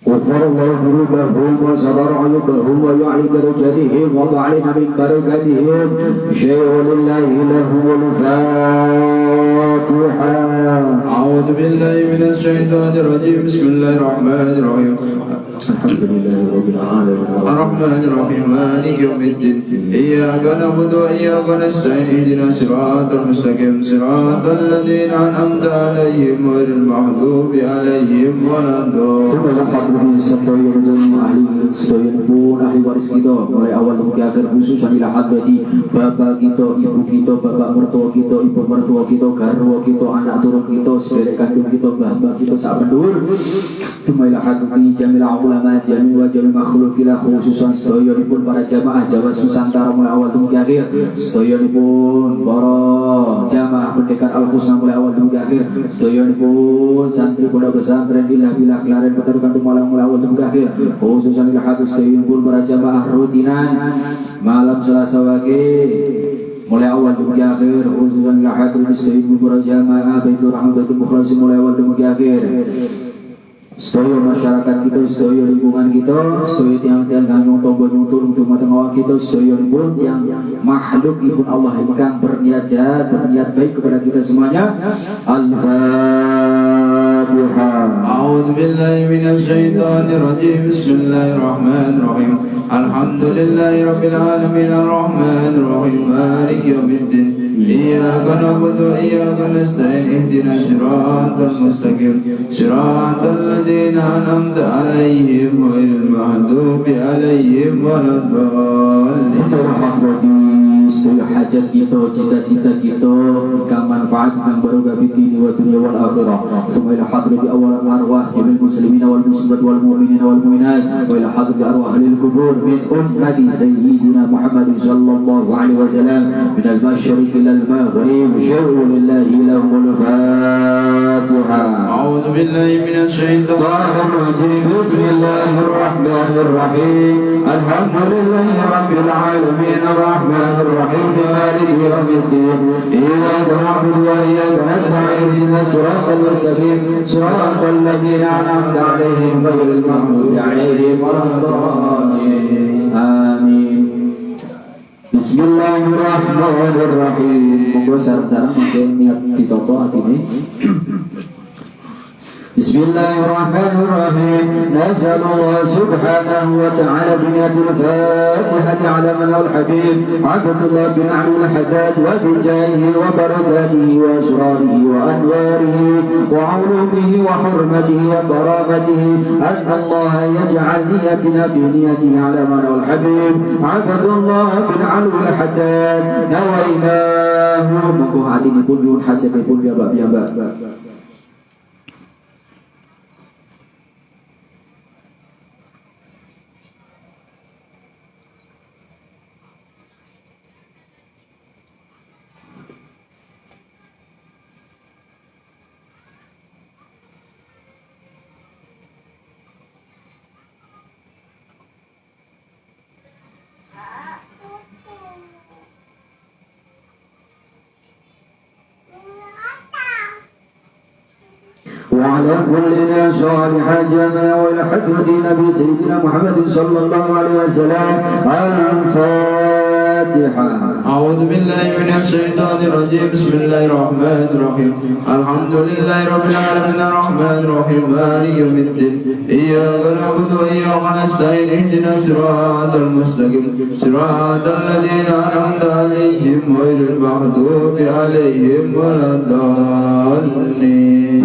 غفر الله ذنوبهم وستر عيوبهم ويعلي درجاتهم وضعنا من بركاتهم شيء لله له الفاتحة. أعوذ بالله من الشيطان الرجيم بسم الله الرحمن الرحيم الحمد لله رب العالمين الرحمن الرحيم مالك يوم الدين إياك نعبد وإياك نستعين اهدنا الصراط المستقيم صراط الذين أنعمت عليهم غير المغضوب عليهم ولا الضالين. Sedoyen pun ahli waris kita mulai awal hingga akhir khususan ila hadrati bapak kita, ibu kita, bapak mertua kita, ibu mertua kita, garwa kita, anak turun kita, saudara kandung kita, bapak kita sak pendur. Ila hadrati jamil ulama jami wa jami makhlukillah khususan sedoyonipun para jamaah Jawa Nusantara mulai awal dumugi akhir, sedoyonipun para jamaah pendekat Al-Husna mulai awal dumugi akhir, sedoyonipun santri pondok pesantren Ilah Bilah Klaren Petarukan Tumalang mulai awal dumugi akhir, khususan ila hadus sedoyonipun para jamaah rutinan malam Selasa wage mulai awal dumugi akhir, khususan ila hadus sedoyonipun para jamaah Baitur Rahman Baitul Mukhlasin mulai awal dumugi akhir. Sedaya masyarakat kita, sedaya lingkungan kita, sedaya tiang-tiang gantung tombol nyutul untuk mata ngawak kita, sedaya pun yang makhluk ibun Allah yang berniat jahat, berniat baik kepada kita semuanya. Al-Fatihah. A'udzu billahi minasy syaithanir rajim. Bismillahirrahmanirrahim. Alhamdulillahi rabbil alamin arrahmanir rahim maliki yaumiddin. Iyyaka na'budu wa iyyaka nasta'in ihdinas siratal mustaqim siratal ladzina an'amta 'alaihim ghairil maghdubi 'alaihim waladdallin. Segala hajat kita, cita-cita kita, berikan manfaat yang barokah fid dini wa dunya wal akhirah. Summa ila hadrati awal arwah jamil muslimin wal muslimat wal mu'minin wal mu'minat wa ila hadrati arwah lil kubur min ummati sayyidina Muhammad sallallahu alaihi wasallam min al-masyriq ila al-maghrib syar'u lillahi lahumul Fatihah. A'udzu billahi minasy syaithanir rajim. Bismillahir rahmanir rahim. Alhamdulillahi rabbil alamin arrahmanir rahim مالك يوم الدين إياك نعبد وإياك نستعين اهدنا الصراط المستقيم صراط الذين أنعمت عليهم غير المغضوب عليهم ولا الضالين آمين. Bismillahirrahmanirrahim. Monggo sareng-sareng mangke niat ditoto atine. Bismillahirrahmanirrahim. Nasallallahu subhanahu wa ta'ala biniyatil fatihati ala manal habib Abdullah bin Abdul Haddad wa bijaihi wa barakatihi wa asrarihi wa anwarihi wa ulumihi wa hurmatihi wa karamatihi anna Allah yaj'al niyatina fi niyatihi ala manal habib Abdullah bin Abdul Haddad nawainahu. Monggo hatinipun nyuwun hajatipun piyambak-piyambak. وعلى كل صالح جميع والحكمة نبي سيدنا محمد صلى الله عليه وسلم. الفاتحة. أعوذ بالله من الشيطان الرجيم. بسم الله الرحمن الرحيم. الحمد لله رب العالمين الرحمن الرحيم مالك يوم الدين إياك نعبد وإياك نستعين اهدنا الصراط المستقيم صراط الذين أنعمت عليهم غير المغضوب عليهم ولا الضالين.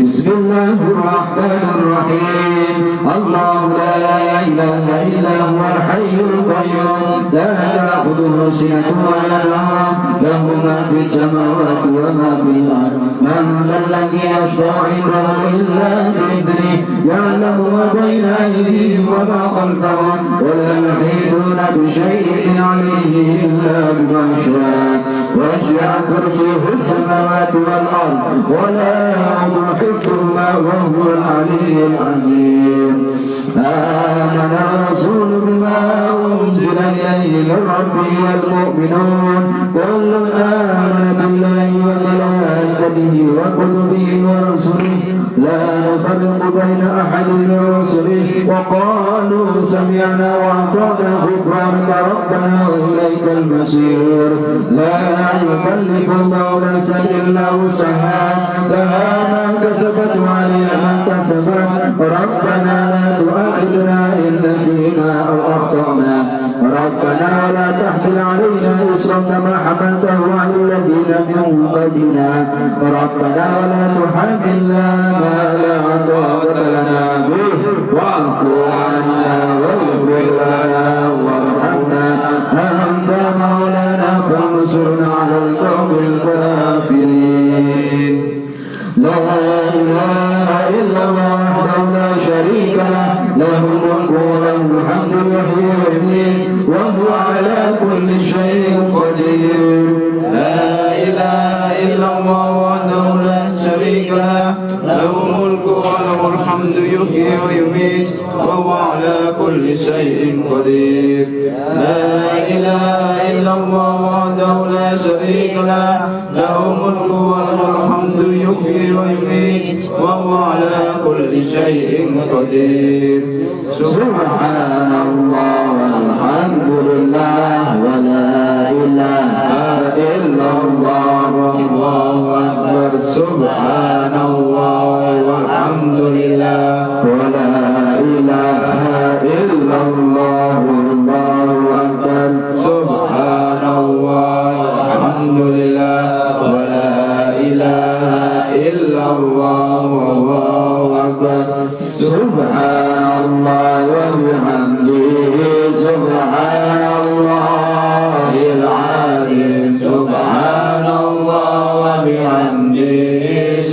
بسم الله الرحمن الرحيم. الله لا إله إلا هو الحي القيوم لا تأخذه سنة ولا نوم له ما في السماوات وما في الأرض. من ذا الذي يشفع عنده إلا بإذنه يعلم ما بين أيديهم وما خلفهم ولا يحيطون بشيء عليه إلا بما شاء وسع كرسيه السماوات والأرض ولا يعود حفظهما وهو العلي العظيم. آمن الرسول بما أنزل إليه من ربه والمؤمنون كل آمن بالله وملائكته وكتبه ورسله لا نفرق بين أحد من رسله وقالوا سمعنا وأطعنا غفرانك ربنا وإليك المصير. لا يكلف الله نفسا إلا وسعها لها ما كسبت وعليها ما كسبت ربنا لا تؤاخذنا إن نسينا أو أخطأنا ربنا ولا تحمل علينا إصرا كما حملته على الذين من قبلنا ربنا ولا تحملنا ما لا طاقة لنا به واعف عنا واغفر لنا وارحمنا أنت مولانا فانصرنا على القوم الكافرين. لا إله إلا الله وحده لا شريك له يحيي ويميت وهو على كل شيء قدير. لا إله إلا الله وحده لا شريك له، له الملك وله الحمد يحيي ويميت وهو على كل شيء قدير. سبحان الله والحمد لله ولا إله إلا الله والله أكبر. سبحان الله والحمد لله ولا إله إلا الله والله أكبر. سبحان الله والحمد لله ولا إله إلا الله والله أكبر. سبحان الله وبحمده سبحان الله العظيم. سبحان الله وبحمده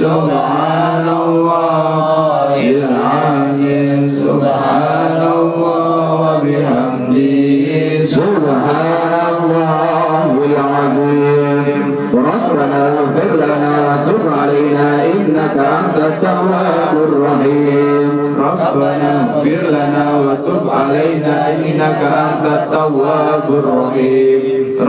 سبحان الله العظيم. سبحان الله وبحمده سبحان الله العظيم. ربنا اغفر لنا وتب علينا إنك أنت التواب الرحيم. ربنا اغفر لنا وتب علينا إنك أنت التواب الرحيم.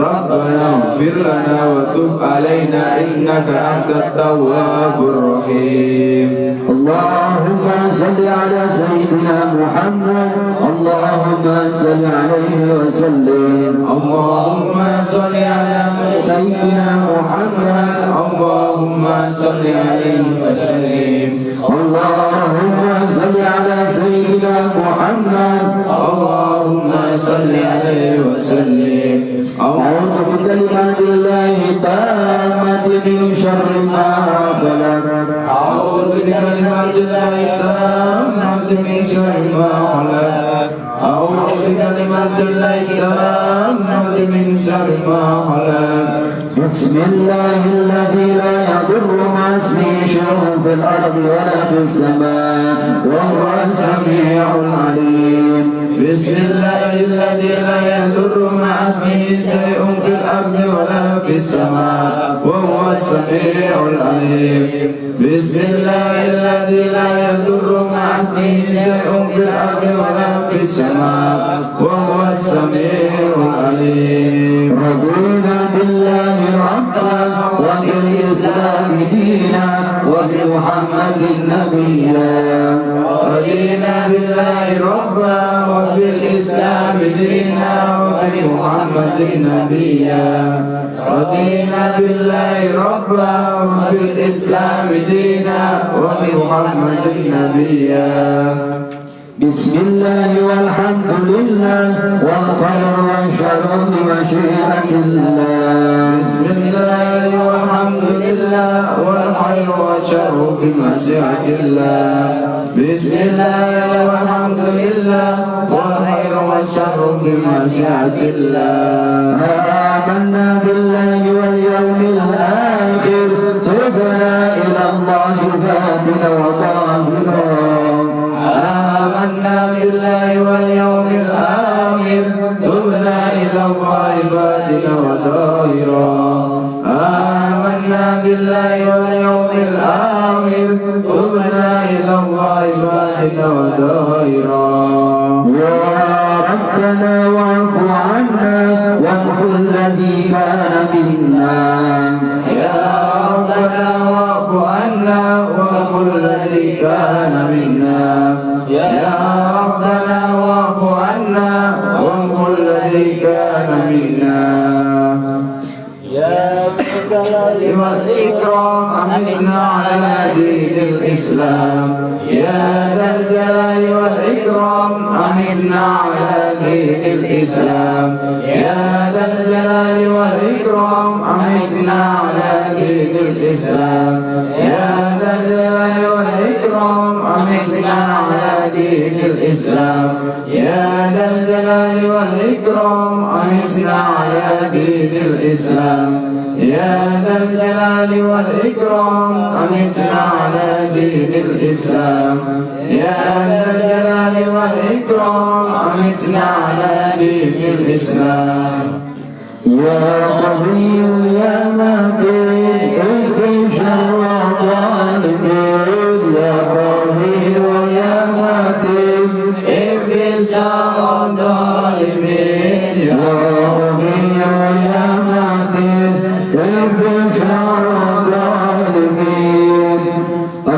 ربنا اغفر لنا وتب علينا إنك أنت التواب الرحيم. اللهم صل على سيدنا محمد. اللهم صل عليه وسلم. اللهم صل على سيدنا محمد. اللهم صل عليه وسلم. اللهم صل على سيدنا محمد. اللهم صل عليه وسلم. أعوذ بكلمات الله التامة من شر ما خلق. أعوذ بكلمات الله التامة من شر ما خلق. أعوذ بكلمات الله التامة من شر ما خلق. بسم الله الذي لا يضر مع اسمه شيء في الأرض ولا في السماء وهو السميع العليم. بسم الله الذي لا يضر مع اسمه شيء في الأرض ولا في السماء وهو السميع العليم. بسم الله الذي لا يضر مع اسمه شيء في الأرض ولا في السماء وهو السميع العليم. رضينا بالله ربا وبالإسلام دينا وبمحمد نبيا. رضينا بالله ربا وبالإسلام دينا وبمحمد نبيا. رضينا بالله ربا وبالإسلام دينا وبمحمد نبيا. بسم الله والحمد لله والخير والشر بمشيئة الله. بسم الله والحمد لله والخير والشر بمشيئة الله. بسم الله والحمد لله والخير والشر بمشيئة الله. آمنا بالله واليوم الآخر تبنا إلى الله باطنا وظاهرا. آمنا بالله واليوم الآخر تبنا إلى الله باطنا وظاهرا. آمنا بالله واليوم الآخر تبنا إلى الله باطنا وظاهرا. يا ربنا واعف عنا وامحو الذي كان منا. يا ربنا واعف عنا وامحو الذي كان منا. يا ربنا واعف عنا وامحو الذي كان منا. يا ذا الجلال والإكرام أمتنا على دين الإسلام. يا ذا الجلال والإكرام أمتنا على دين الإسلام. يا ذا الجلال والإكرام أمتنا على دين الإسلام. يا ذا الجلال والإكرام أمتنا على دين الإسلام. يا ذا الجلال والإكرام أمتنا على دين الإسلام. يا ذا الجلال والإكرام أمتنا على دين الإسلام. يا ذا الجلال والإكرام أمتنا على دين الإسلام. يا قوي يا متين اهدي شر الظالمين. يا قوي يا متين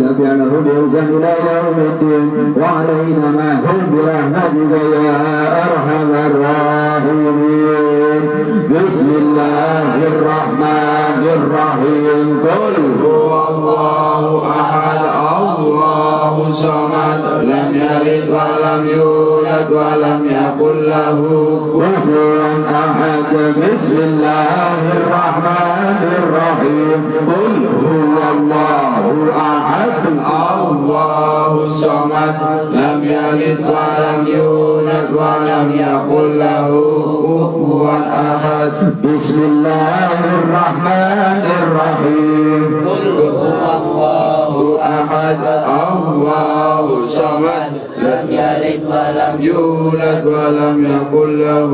تبعه بإحسان إلى يوم الدين وعلينا معهم برحمتك يا أرحم الراحمين. بسم الله الرحمن الرحيم. قل هو الله أحد الله الصمد لم يلد ولم يولد ولم يكن له كفوا أحد. بسم الله الرحمن الرحيم. قل هو الله أحد الله الصمد لم يلد ولم يولد ولم يكن له كفوا أحد. بسم الله الرحمن الرحيم. قل هو الله أحد الله الصمد لم يلد ولم يولد ولم يكن له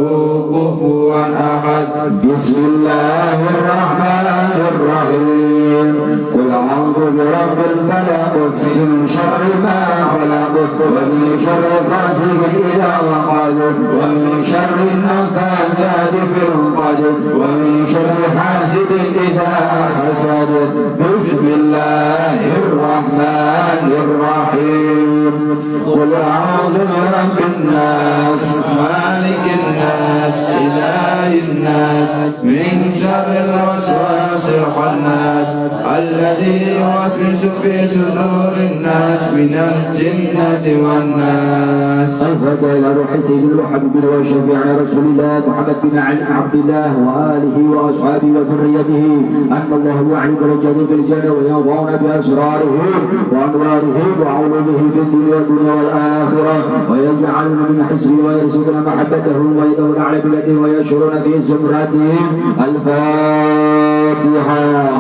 كفوا أحد. بسم الله الرحمن الرحيم. قل أعوذ برب الفلق من شر ما خلق ومن شر غاسق إذا وقب ومن شر النفاثات في العقد ومن شر حاسد إذا حسد. بسم الله الرحمن الرحيم. قل أعوذ برب الناس مالك الناس إله الناس من شر الوسواس الخناس الذي يوسوس في صدور الناس من الجنة والناس. الفاتحة إلى روح سيد المحبين وشفيعنا رسول الله محمد بن عبد الله وآله وأصحابه وذريته أن الله يعلم رجال في الجنة وينفعنا بأسراره وأنواره وعلومه في الدنيا والآخرة ويجعلنا من حزبه ويرزقنا محبته ويدعون على بلده ويشرون في زمرتهم. الفاتحة.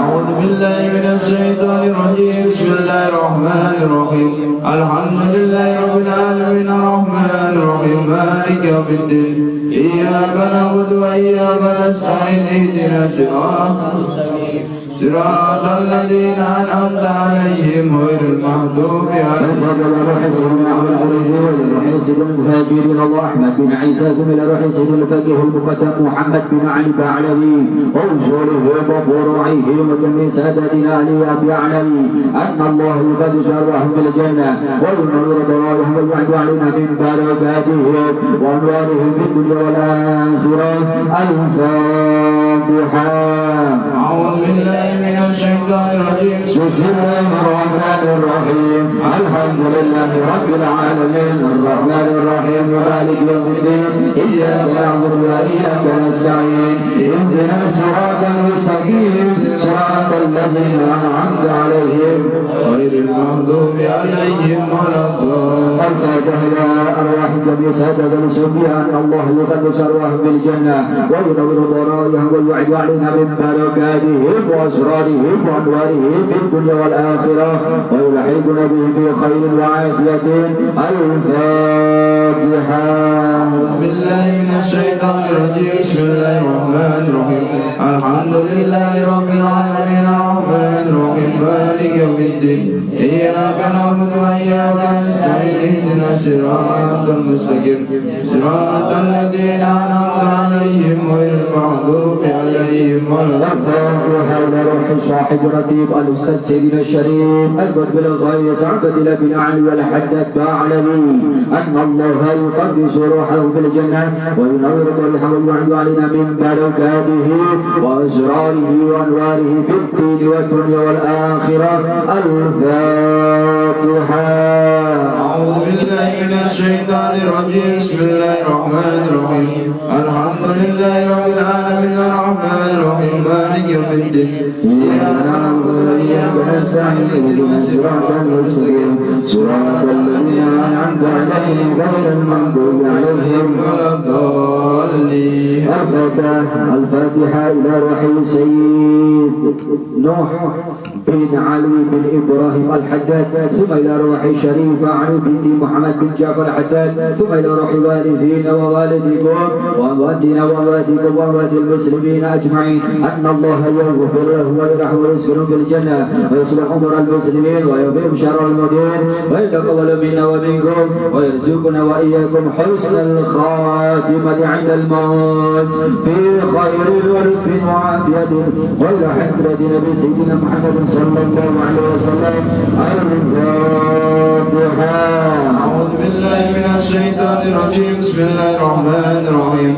أعوذ بالله من الشيطان الرجيم. بسم الله الرحمن الرحيم. الحمد لله رب العالمين الرحمن الرحيم مالك يوم الدين إياك نعبد وإياك نستعين اهدنا صراط الذين أنعمت عليهم غير المغضوب عليهم. المهاجرين الله أحمد بن عيسى ثم إلى روح سيد الفقيه المقدم محمد بن علي بعلوي وأصولهم وفروعهم وجميع سادتنا علي بعلوي أن الله يقدس أرواحهم في الجنة وينور ضرائهم ويعد علينا من بركاته وأنوارهم في الدنيا والآخرة. الفاتحة. أعوذ بالله من الشيطان الرجيم. بسم الله الرحمن الرحيم. الحمد لله رب العالمين الرحمن الرحيم مالك يوم الدين إياك نعبد وإياك نستعين اهدنا الصراط المستقيم صراط الذين أنعمت عليهم غير المغضوب عليهم ولا الضالين. الفاتحة إلى أرواح جميع سادة المسلمين أن الله يقدس أرواحهم بالجنة وينور ضرائهم ويعد علينا من بركاتهم وأسرارهم وأنوارهم في الدنيا والآخرة ويلحقنا به بخير وعافية. الفاتحة. أعوذ بالله من الشيطان الرجيم. بسم الله الرحمن الرحيم. الحمد لله رب العالمين الرحمن الرحيم مالك يوم الدين إياك نعبد وإياك نستعين اهدنا الصراط المستقيم صراط الذين أنعمت عليهم غير المغضوب عليهم ولا الفاتحة إلى روح صاحب الرتيب الأستاذ سيدنا الشريف القطب الغيث عبد الله بن علي والحداد بعلوي أن الله يقدس روحه في الجنة وينور ضريحه ويعد علينا من بركاته وأسراره وأنواره في الدين والدنيا والآخرة. الفاتحة. أعوذ بالله من الشيطان الرجيم. بسم الله الرحمن الرحيم. الحمد لله رب العالمين الرحمن الرحيم مالك يوم الدين إياك نعبد وإياك نستعين اهدنا الصراط المستقيم صراط الذين أنعمت عليهم غير المغضوب عليهم ولا الضالين. الفاتحة إلى روح سيد نوح بن علي بن إبراهيم الحداد ثم إلى روح شريف علي بن محمد بن جعفر الحداد ثم إلى روح والدينا ووالديكم وأمواتنا وأمواتكم وأموات المسلمين أجمعين أن الله يغفر له ويرحمه ويسكنه في الجنة ويصلح أمور المسلمين ويبيهم شر المدين ويتقبل منا ومنكم ويرزقنا وإياكم حسن الخاتمة عند الموت. في خير ورفق وعافية غير حكرة نبي سيدنا محمد صلى الله عليه وسلم. الفاتحة. أعوذ بالله من الشيطان الرجيم. بسم الله الرحمن الرحيم.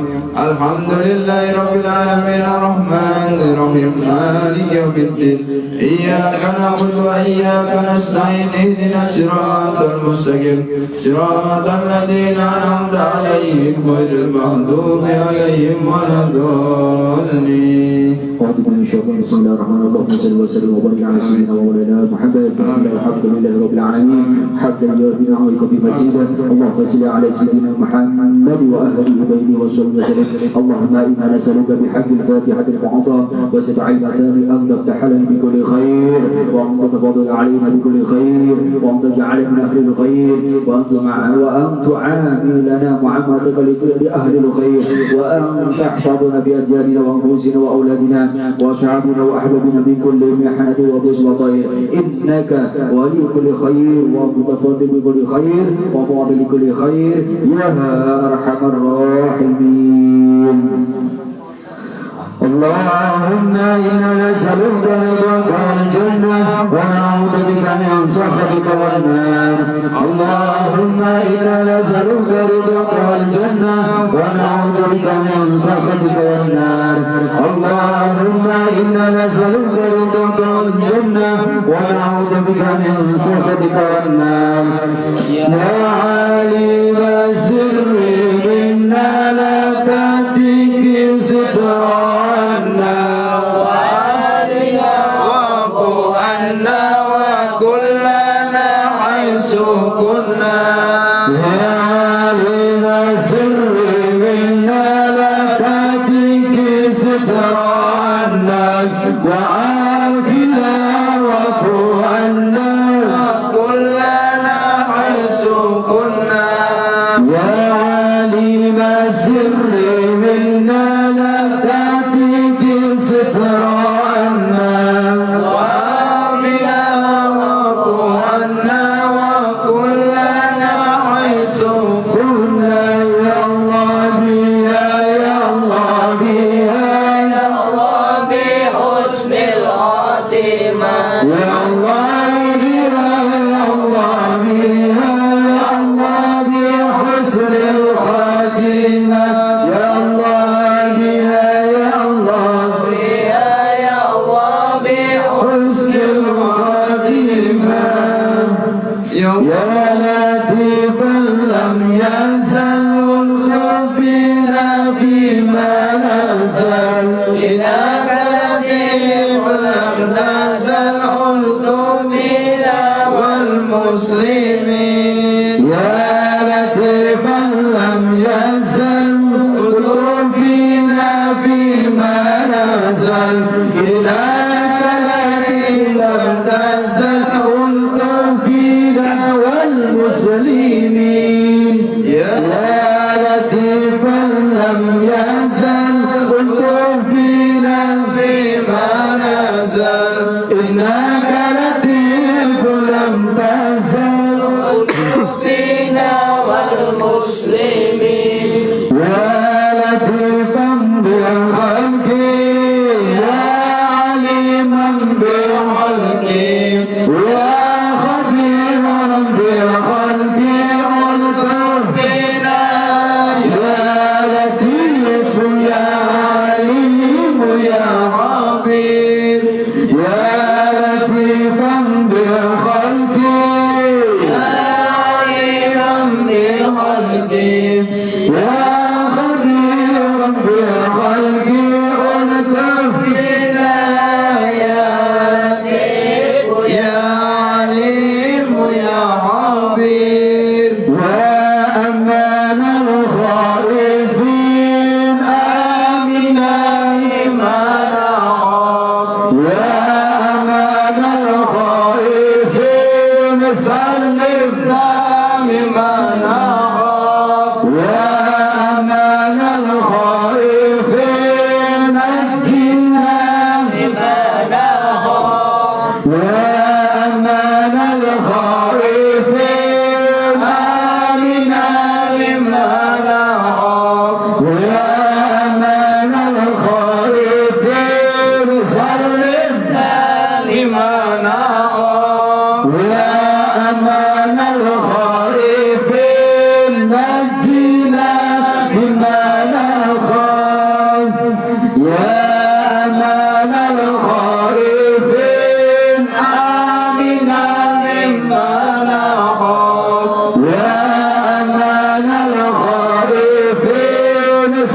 الحمد لله رب العالمين الرحمن الرحيم مالك يوم الدين. إياك نعبد وإياك نستعين. اهدنا الصراط المستقيم صراط الذين أنعمت عليهم غير المغضوب عليهم ولا الضالين. أعوذ بالله من الشيطان. بسم الله الرحمن الرحيم. اللهم صل وسلم وبارك على سيدنا ومولانا محمد. الحمد لله رب العالمين حمدا يوافي نعمك بمزيدا. اللهم صل على سيدنا محمد وأهله بيته وصحبه وسلم. اللهم إنا نسألك بحق الفاتحة المعطى وسبع المثاني أن تفتح لنا بكل خير، وأن تتفضل علينا بكل خير، وأن تجعل من أهل الخير، وأن تعاملنا معاملتك لأهل الخير، وأن تحفظنا بأجيالنا وأنفسنا وأولادنا وأصحابنا وأحبابنا من كل محنة وضيق وطير. إنك ولي كل خير ومتفضل بكل خير وفاضل كل خير يا أرحم الراحمين. اللهم إنا نسألك رضاك والجنة ونعوذ بك من سخطك والنار. اللهم إنا نسألك رضاك والجنة ونعوذ بك من سخطك والنار. اللهم إنا نسألك رضاك والجنة ونعوذ بك من سخطك والنار. يا عالم السر منا لا تهتك سترنا وآلنا واعف عنا وكلنا حيث كنا. يا عالم السر منا لا تهتك سترنا وعافنا واعف عنا وكلنا حيث كنا. يا عالم السر منا لا تهتك سترنا وآمنا واعف عنا وكلنا حيث كنا. يا الله بيا يا الله بيا يا الله بحسن الخاتمة. يا الله بيا يا الله بيا يا الله بحسن الخاتمة. يا الله بيا يا الله بيا يا الله بحسن الخاتمة. يا لطيفا لم يزل ربنا فيما نزل. إنك لطيف لم تزل قلوبنا والمسلمين. يا لطيفا لم يزل قلوبنا فيما نزل. إنك لطيف لم تزل قلوبنا والمسلمين. يا لطيفا لم يزل قلوبنا فيما نزل. إنك لطيف لم تزل قلوبنا والمسلمين. يا لطيفا بخلقي يا عليما بخلقي يا خبيرا بخلقي الطف بنا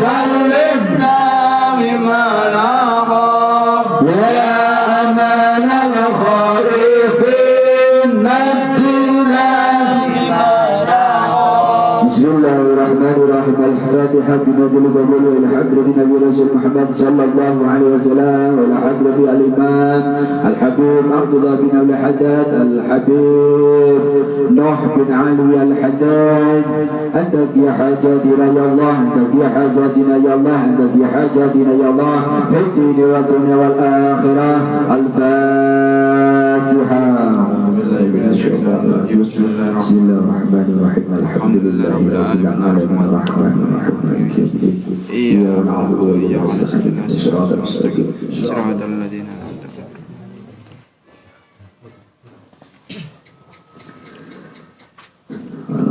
سلمنا مما نخاف يا أمان الخائفين نجنا بسم الله الرحمن الرحيم الفاتحة بنزل قبول إلى حضرة النبي رسول محمد صلى الله عليه وسلم وإلى حضرة الإمام الحبيب عبد الله بن أبي الحداد الحبيب نوح بن علي الحداد أنت يا حاجاتنا يا الله أنت يا حاجاتنا يا الله أنت يا حاجاتنا يا الله في الدين والدنيا والآخرة الفاتحة بسم الله الرحمن الرحيم الحمد لله رب العالمين الرحمن الرحيم مالك يوم الدين إياك نعبد وإياك نستعين اهدنا الصراط المستقيم صراط الذين أنعمت عليهم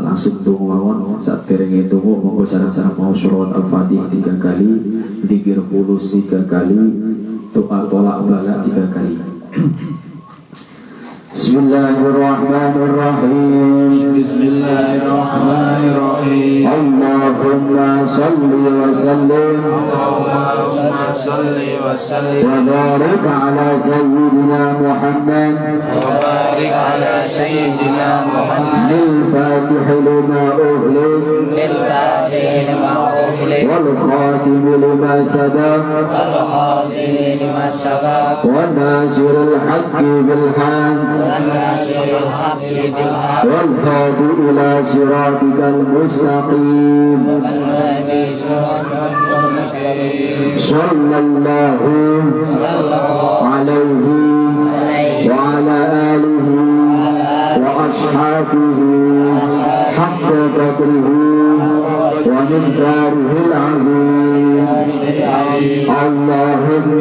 langsung tunggu mawon saat tereng tunggu monggo sareng-sareng mau surat al-fatih 3 kali dzikir fulus 3 kali doa tolak bala 3 kali Bismillahirrahmanirrahim Bismillahirrahmanirrahim Allahumma salli wa sallim Allahumma salli wa sallim wa barik ala sayyidina Muhammad wa barik ala sayyidina Muhammad للفاتح لما أغلق للفاتح لما أغلق والخاتم لما سبق والخاتم لما سبق والناصر الحق بالحق والناصر الحق بالحق والهادي إلى صراطك المستقيم والهادي صراطك المستقيم صلى الله عليه وعلى آله وأصحابه حق قدره ومقداره العظيم اللهم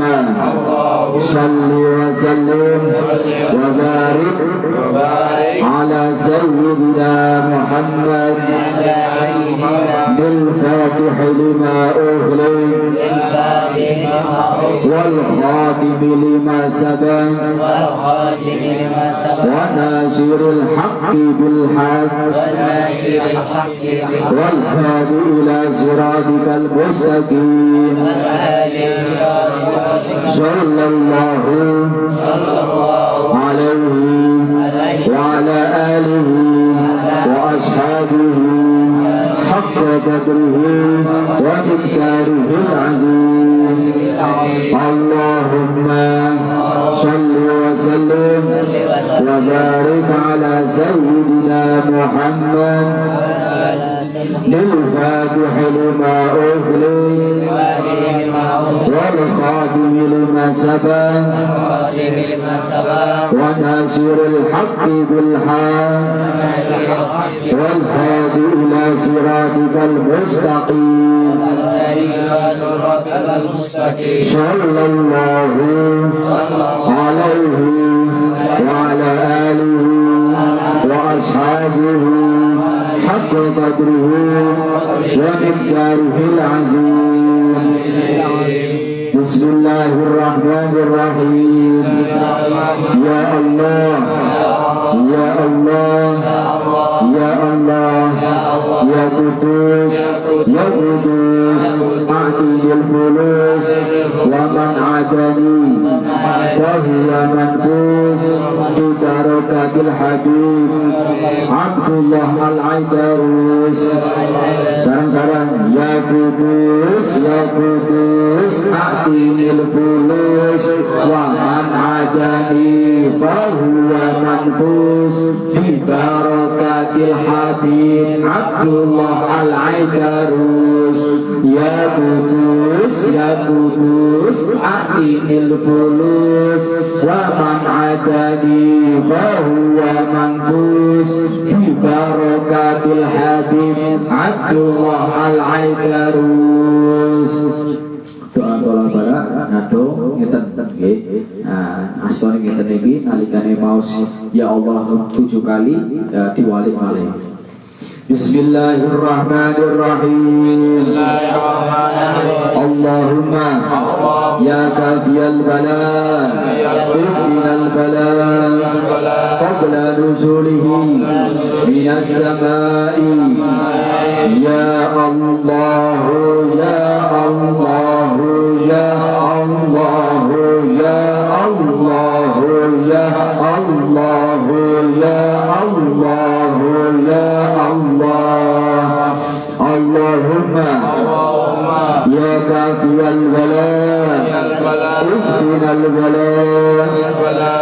صل وسلم وبارك على سيدنا محمد بالفاتح لما أغلق والخاتم لما سبق والخاتم لما سبق وناصر الحق بالحق والناصر الحق بالحق والهادي إلى صراطك المستقيم والهادي صراطك المستقيم صلى الله عليه وعلى آله وأصحابه حق قدره ومقداره العظيم اللهم صل وسلم وبارك على سيدنا محمد للفاتح لما أغلق والخاتم لما سبق وناصر الحق بالحق والهادي إلى صراطك المستقيم صلى الله عليه وعلى آله وأصحابه حق قدره ومقداره العظيم بسم الله الرحمن الرحيم يا الله يا الله يا الله يا قدوس يا قدوس أعطني الفلوس ومن عادني فهو منفوس ببركة الحبيب عبد الله العيدروس sarang-sarang ya kudus أعطني الفلوس ومن عادني فهو منفوس ببركة الحبيب عبد الله العيدروس يا قدوس أعطني الفلوس ومن عادني فهو منفوس ببركة الحبيب عبد الله العيدروس doa tolak bala ngado ngeten nggih astone ngeten iki nalikane maos ya Allah 7 kali diwalik malih Bismillahirrahmanirrahim. Allahumma ya kafiyal bala ikfinal bala qabla nuzulihi minas samai. Ya Allah ya Allah ya Allah ya Allah ya Allah ya Allah ya Allah. Allahumma ya kafiyal bala ikfinal bala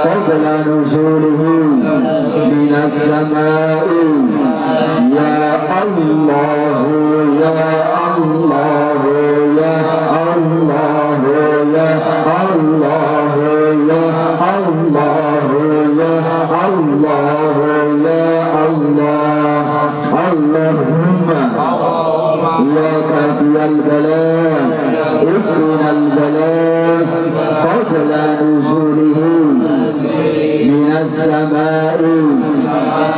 qabla nuzulihi minas samai. Ya Allah ya Allah ya Allah ya Allah ya Allah ya Allah ya Allah. Allahumma ya kafiyal bala ikfinal bala qabla nuzulihi minas samai.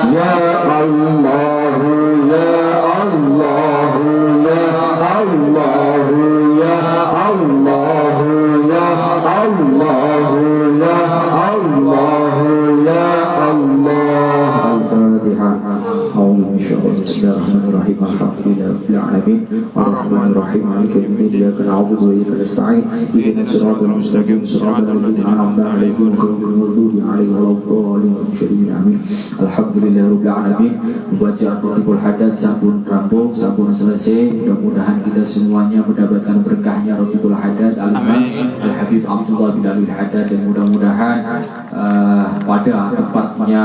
Ya Allah ya Allah ya Allah ya Allah ya Allah ya Allah ya Allah. Al-Fatihah. Bismillahirrahmanirrahim. Alhamdulillahirabbil alamin. Arrahmanirrahim. Maliki yaumiddin. Iyyaka na'budu wa iyyaka nasta'in. Ihdinas siratal mustaqim. Siratal ladzina an'amta 'alaihim ghairil maghdubi 'alaihim waladdallin. Amin. Alhamdulillahirabbil alamin. Membaca Al-Fatihul Haddad sampun rampung, sampun selesai. Mudah-mudahan kita semuanya mendapatkan berkahnya Al-Fatihul Haddad Al-Habib Abdullah bin Alwi Haddad, dan mudah-mudahan pada tepatnya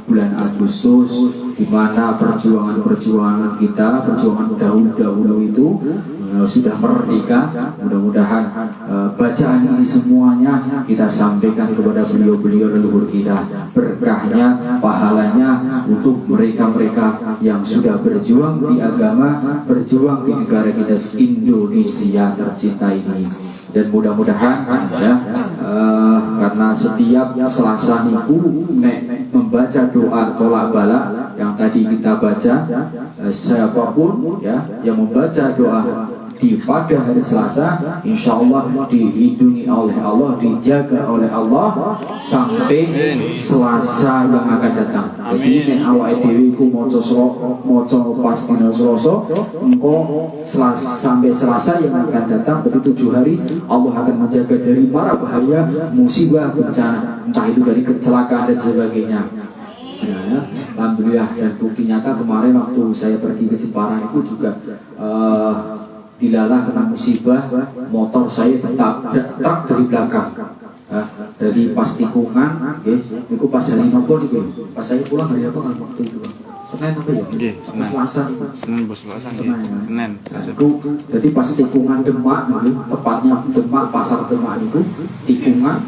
bulan Agustus, di mana perjuangan kita, perjuangan dahulu itu sudah merdeka. Mudah-mudahan bacaan ini semuanya kita sampaikan kepada beliau-beliau leluhur kita, berkahnya, pahalanya untuk mereka-mereka yang sudah berjuang di agama, berjuang di negara kita Indonesia tercinta ini. Dan mudah-mudahan ya, karena setiap Selasa Minggu membaca doa tolak bala yang tadi kita baca, siapapun ya yang membaca doa di pada hari Selasa, insya Allah dilindungi oleh Allah, dijaga oleh Allah sampai Selasa yang akan datang. Jadi nek awake dhewe iku maca pas dina Selasa, engko sampai Selasa yang akan datang, berarti 7 hari Allah akan menjaga dari mara bahaya, musibah, bencana, entah itu dari kecelakaan dan sebagainya. Ya, alhamdulillah, dan bukti nyata kemarin waktu saya pergi ke Jepara itu juga dilalah kena musibah, motor saya tetap truk dari belakang, dari pas tikungan, itu pas hari nopo nih, pas saya pulang dari apa kan waktu itu, Senin apa ya? Senin bos Selasa. Senin. Jadi pas tikungan Demak, tepatnya Demak, pasar Demak itu tikungan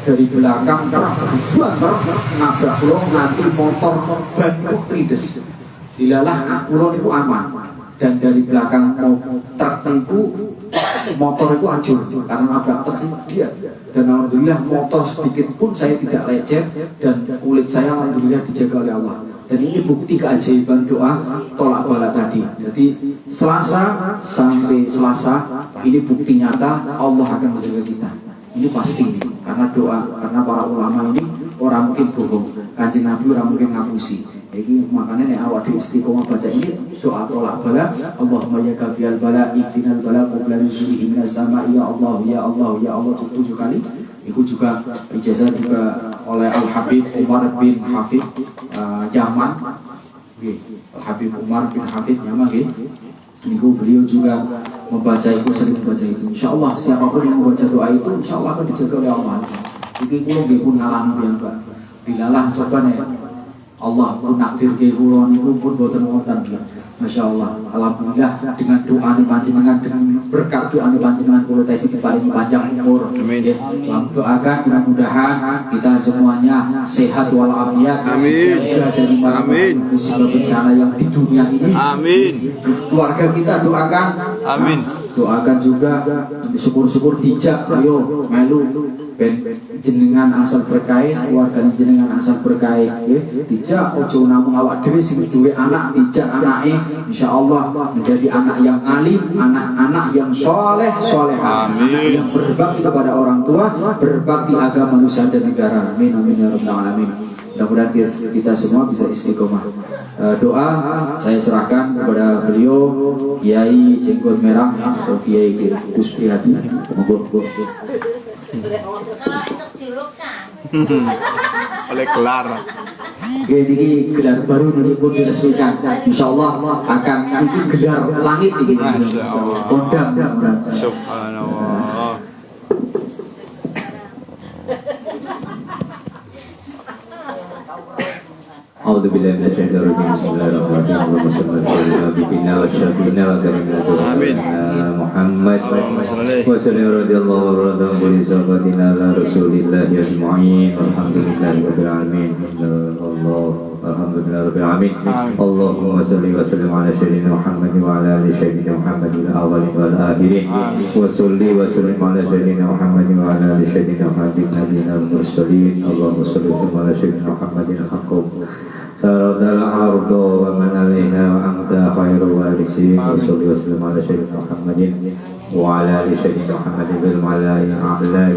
dari belakang nabrak pulau, nanti motor ban krides, dilalah pulau itu aman. Dan dari belakang truk itu motor itu hancur karena nabrak truk dia. Dan alhamdulillah motor sedikit pun saya tidak lecet, dan kulit saya alhamdulillah dijaga oleh Allah. Dan ini bukti keajaiban doa tolak bala tadi. Jadi Selasa sampai Selasa ini bukti nyata Allah akan menjaga kita. Ini pasti, karena doa, karena para ulama ini orang mungkin bohong, Kanjeng Nabi orang mungkin ngapusi. Jadi makanya nih awak di istiqomah baca ini doa tolak bala. Allahumma ya kafiyal bala ikfinal bala qabla nuzulihi minas sama. Ya Allah ya Allah ya Allah 7 kali. Itu juga ijazah juga oleh Al-Habib Umar bin Hafid Yaman. Al-Habib Umar bin Hafid Yaman. Niku beliau juga membaca itu, sering membaca itu. Insyaallah siapapun yang membaca doa itu insyaallah akan dijaga oleh Allah. Iki kula nggih pun ngalami piyambak. Dilalah coba nih Allah pun nakdir ke kula niku pun boten wonten. Masya Allah, alhamdulillah dengan doa panjenengan, dengan berkat doa panjenengan kulo tesi paling panjang umur. Amin. Ya, doakan mudah-mudahan kita semuanya sehat walafiat. Amin. Dari Amin. musibah bencana yang di dunia ini. Amin. Keluarga kita doakan. Amin. Doakan juga syukur-syukur dijak, ayo melu ben jenengan asal berkait, keluarga jenengan asal berkait, ya. Dijak ojo namung awak dhewe sing duwe anak, dijak anake insyaallah menjadi anak yang alim, anak-anak yang soleh, solehah, anak yang berbakti kepada orang tua, berbakti agama nusa dan negara. Amin amin ya rabbal alamin. Mudah-mudahan kita semua bisa istiqomah. Doa saya serahkan kepada beliau Kiai Jenggot Merah atau Kiai Gus Priyadi. Monggo. Oleh kelar. Oke, ini gelar baru nanti pun diresmikan. Insya Allah akan nanti gelar langit ini. Masya Allah. Kondang. Subhanallah. أعوذ بالله من الشيطان الرجيم بسم الله الرحمن الرحيم اللهم صل على نبينا وشفينا وكريمنا محمد وسلم رضي الله عنه ولصحابتنا على رسول الله أجمعين والحمد لله رب العالمين الحمد لله رب العالمين اللهم صل وسلم على سيدنا محمد وعلى آل سيدنا محمد الأولين والآخرين وصل وسلم على سيدنا محمد وعلى آل سيدنا محمد نبينا المرسلين اللهم صل وسلم على سيدنا محمد الحق سرد الأرض ومن عليها وأنت خير الوارثين وصل وسلم على سيدنا محمد وعلى آل سيدنا محمد بالمعلى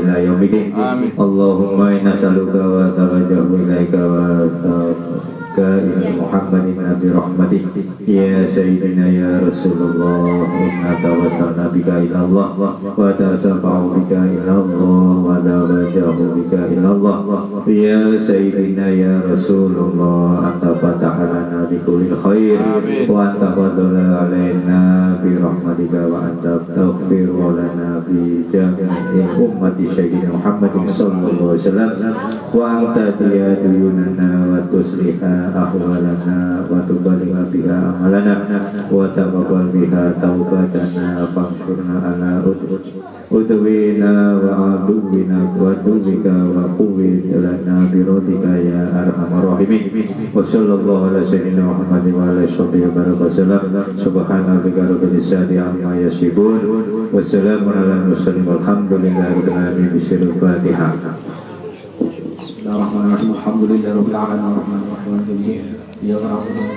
إلى يوم الدين اللهم إنا نسألك وتوجه إليك إلى محمد نبي رحمتك يا سيدنا يا رسول الله إنا توسلنا بك إلى الله وتشفع بك إلى الله ونرجع بك إلى الله يا سيدنا يا رسول الله أنت فتح لنا بكل خير وأنت فضل علينا برحمتك وأنت تغفر لنا بجميع أمة سيدنا محمد صلى الله عليه وسلم وأنت ديوننا وتصلح أحوالنا وتبلغ بها أملنا وتقبل بها توبتنا فانصرنا على عدونا وعدونا وعدوك وقوة لنا برضك يا أرحم الراحمين وصلى الله على سيدنا محمد وعلى آله وسلم سبحان ربك رب العزة عما يصفون والسلام على المرسلين والحمد لله رب العالمين بسر الفاتحة. Bismillahirrahmanirrahim. Alhamdulillahirabbil alamin arrahmanirrahim. Ya Rabbana